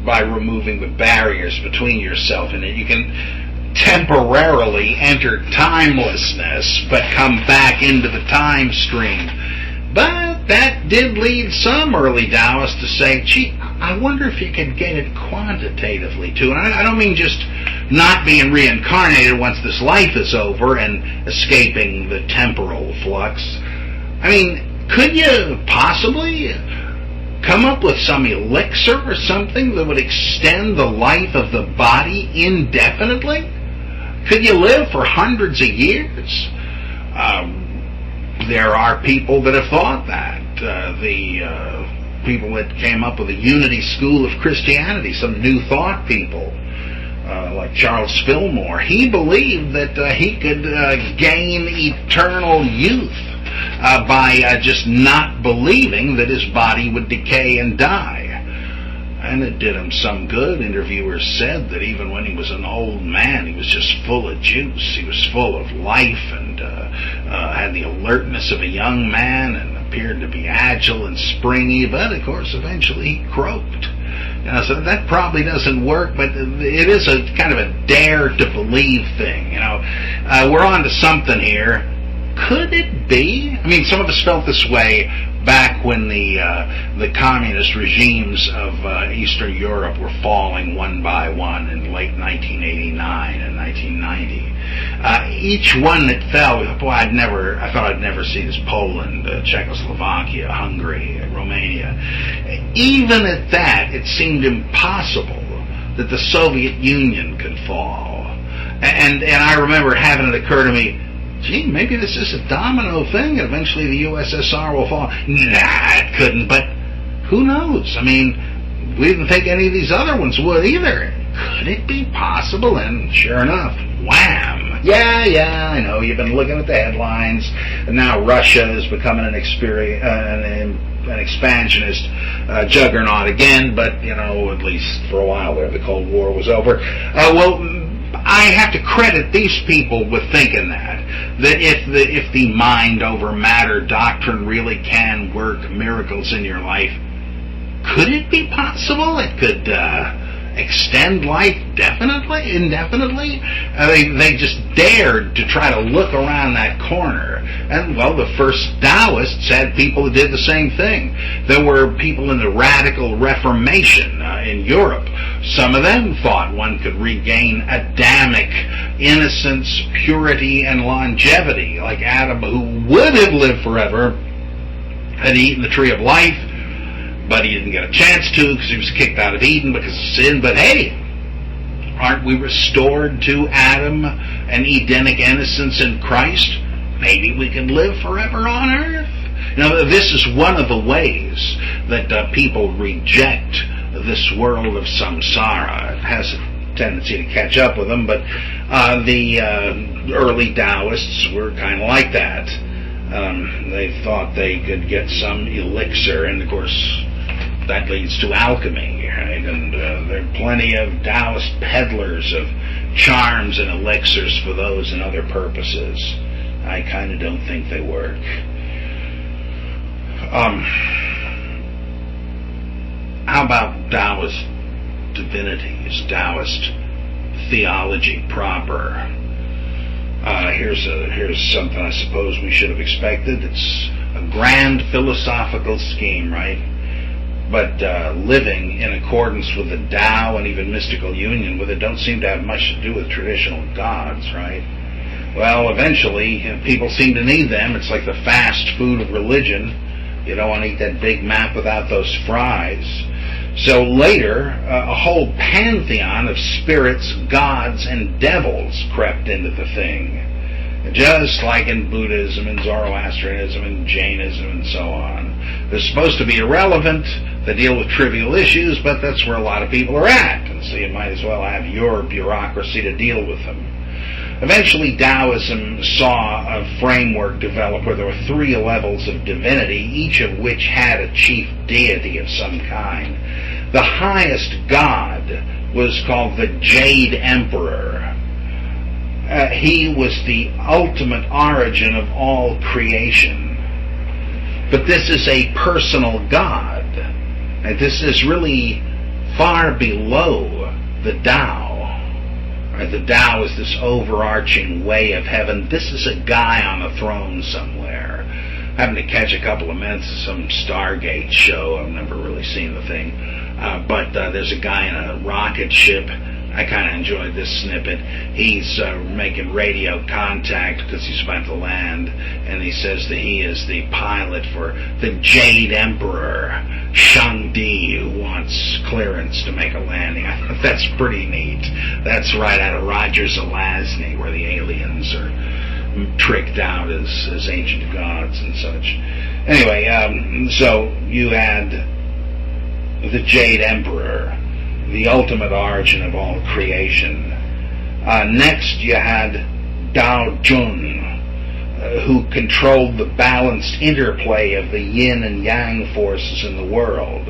by removing the barriers between yourself and it. You can temporarily enter timelessness, but come back into the time stream. But that did lead some early Taoists to say, gee, I wonder if you could get it quantitatively too. And I don't mean just not being reincarnated once this life is over and escaping the temporal flux. I mean, could you possibly come up with some elixir or something that would extend the life of the body indefinitely? Could you live for hundreds of years? There are people that have thought that. The people that came up with the Unity School of Christianity, some New Thought people, like Charles Fillmore, he believed that he could gain eternal youth by just not believing that his body would decay and die. And it did him some good. Interviewers said that even when he was an old man, he was just full of juice. He was full of life and had the alertness of a young man and appeared to be agile and springy. But, of course, eventually he croaked. So that probably doesn't work, but it is a kind of a dare to believe thing. We're on to something here. Could it be? I mean, some of us felt this way back when the communist regimes of Eastern Europe were falling one by one in late 1989 and 1990. Each one that fell, boy, I thought I'd never see this: Poland, Czechoslovakia, Hungary, Romania. Even at that, it seemed impossible that the Soviet Union could fall. And I remember having it occur to me, gee, maybe this is a domino thing, and eventually the USSR will fall. Nah, it couldn't, but who knows? I mean, we didn't think any of these other ones would either. Could it be possible? And sure enough, wham! Yeah, I know, you've been looking at the headlines, and now Russia is becoming an expansionist juggernaut again, but, at least for a while there, the Cold War was over. I have to credit these people with thinking that if the mind over matter doctrine really can work miracles in your life, could it be possible it could extend life indefinitely? They just dared to try to look around that corner. And, well, the first Daoists had people that did the same thing. There were people in the Radical Reformation in Europe. Some of them thought one could regain Adamic innocence, purity, and longevity, like Adam, who would have lived forever had he eaten the tree of life, but he didn't get a chance to because he was kicked out of Eden because of sin. But hey, aren't we restored to Adam and Edenic innocence in Christ? Maybe we can live forever on earth. This is one of the ways that people reject this world of samsara. It has a tendency to catch up with them, but the early Taoists were kind of like that. They thought they could get some elixir, and of course that leads to alchemy, right? And there are plenty of Taoist peddlers of charms and elixirs for those and other purposes. I kind of don't think they work. How about Taoist divinities, Taoist theology proper? Here's something I suppose we should have expected. It's a grand philosophical scheme, right? But living in accordance with the Tao and even mystical union with it don't seem to have much to do with traditional gods, right? Well, eventually, people seem to need them. It's like the fast food of religion. You don't want to eat that Big Mac without those fries. So later, a whole pantheon of spirits, gods, and devils crept into the thing. Just like in Buddhism and Zoroastrianism and Jainism and so on. They're supposed to be irrelevant. They deal with trivial issues, but that's where a lot of people are at. And so you might as well have your bureaucracy to deal with them. Eventually, Daoism saw a framework develop where there were 3 levels of divinity, each of which had a chief deity of some kind. The highest god was called the Jade Emperor. He was the ultimate origin of all creation. But this is a personal God. And this is really far below the Tao. The Tao is this overarching way of heaven. This is a guy on a throne somewhere. I happened to catch a couple of minutes of some Stargate show. I've never really seen the thing. But there's a guy in a rocket ship. I kind of enjoyed this snippet. He's making radio contact because he's about to land, and he says that he is the pilot for the Jade Emperor, Shang-Di, who wants clearance to make a landing. I thought that's pretty neat. That's right out of Roger Zelazny, where the aliens are tricked out as ancient gods and such. Anyway, so you had the Jade Emperor, the ultimate origin of all creation. Next you had Dao Jun, who controlled the balanced interplay of the yin and yang forces in the world.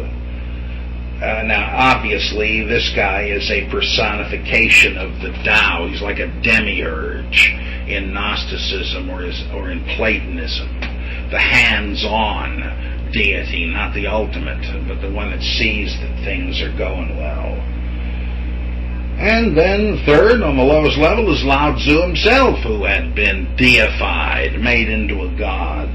Now, obviously, this guy is a personification of the Tao. He's like a demiurge in Gnosticism or in Platonism. The hands-on deity, not the ultimate, but the one that sees that things are going well. And then third, on the lowest level, is Lao Tzu himself, who had been deified, made into a god.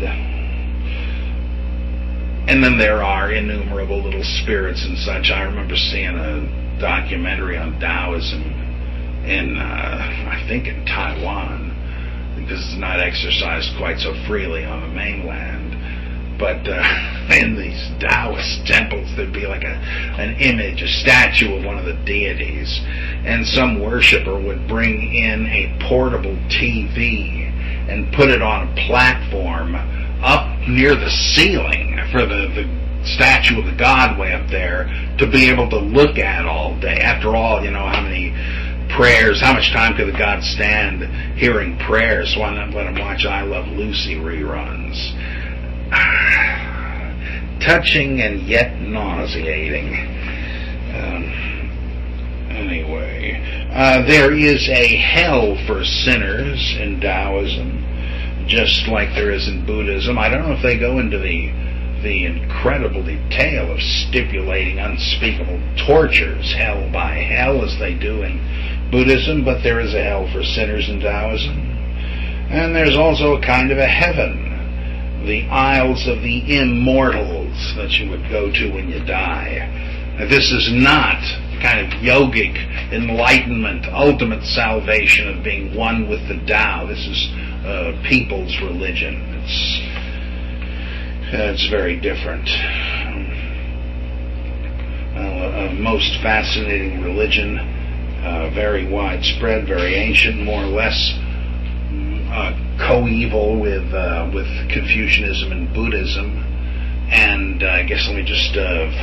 And then there are innumerable little spirits and such. I remember seeing a documentary on Daoism in, I think in Taiwan, because it's not exercised quite so freely on the mainland. But in these Daoist temples, there'd be like an image, a statue of one of the deities, and some worshiper would bring in a portable TV and put it on a platform up near the ceiling for the statue of the god way up there to be able to look at all day. After all, you know, how many prayers, how much time could the god stand hearing prayers? Why not let him watch I Love Lucy reruns? Touching and yet nauseating. Anyway, there is a hell for sinners in Daoism, just like there is in Buddhism. I don't know if they go into the incredible detail of stipulating unspeakable tortures, hell by hell, as they do in Buddhism, but there is a hell for sinners in Daoism. And there's also a kind of a heaven, the Isles of the Immortals that you would go to when you die. Now, this is not kind of yogic enlightenment, ultimate salvation of being one with the Tao. This is people's religion. It's very different. A most fascinating religion, very widespread, very ancient, more or less coeval with Confucianism and Buddhism. And I guess let me just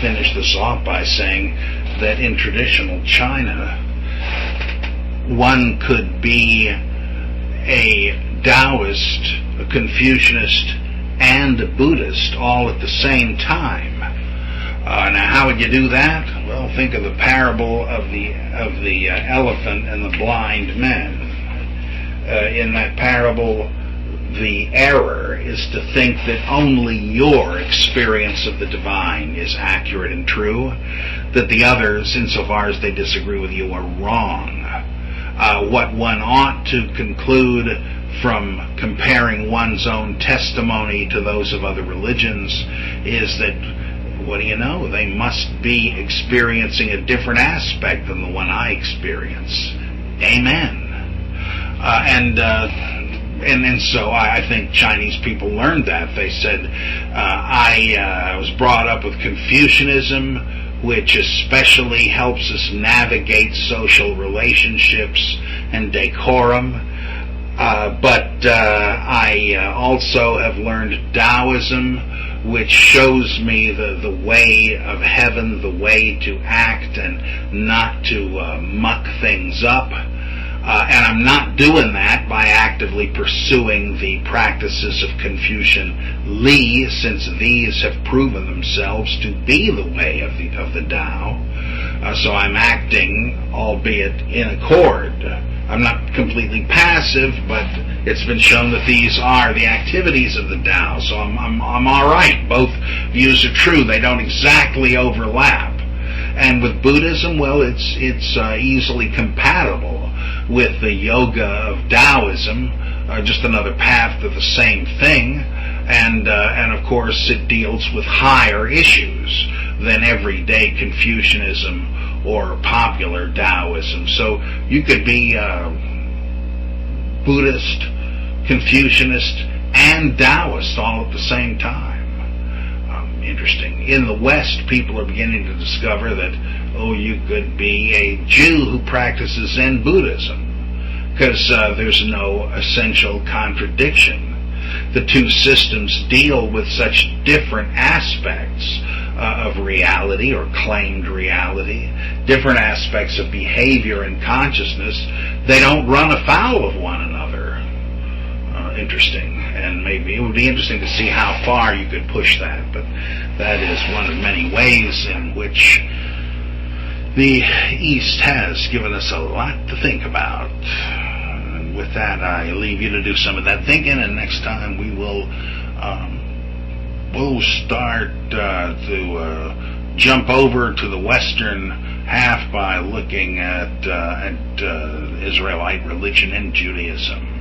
finish this off by saying that in traditional China, one could be a Daoist, a Confucianist, and a Buddhist all at the same time. Now, how would you do that? Well, think of the parable of the elephant and the blind men. In that parable, the error is to think that only your experience of the divine is accurate and true, that the others, insofar as they disagree with you, are wrong. What one ought to conclude from comparing one's own testimony to those of other religions is that, what do you know, they must be experiencing a different aspect than the one I experience. Amen. And so I think Chinese people learned that. They said, I was brought up with Confucianism, which especially helps us navigate social relationships and decorum. But I also have learned Daoism, which shows me the way of heaven, the way to act and not to muck things up. And I'm not doing that by actively pursuing the practices of Confucian Li, since these have proven themselves to be the way of the Tao. So I'm acting, albeit in accord. I'm not completely passive, but It's been shown that these are the activities of the Tao, so I'm all right. Both views are true. They don't exactly overlap. And with Buddhism, well, it's easily compatible with the yoga of Daoism, just another path to the same thing. And of course, it deals with higher issues than everyday Confucianism or popular Daoism. So you could be Buddhist, Confucianist, and Daoist all at the same time. Interesting. In the West, people are beginning to discover that, you could be a Jew who practices Zen Buddhism, because there's no essential contradiction. The two systems deal with such different aspects of reality or claimed reality, different aspects of behavior and consciousness. They don't run afoul of one another. Interesting. And maybe it would be interesting to see how far you could push that, but that is one of many ways in which the East has given us a lot to think about. And with that, I leave you to do some of that thinking, and next time we'll start to jump over to the western half by looking at Israelite religion and Judaism.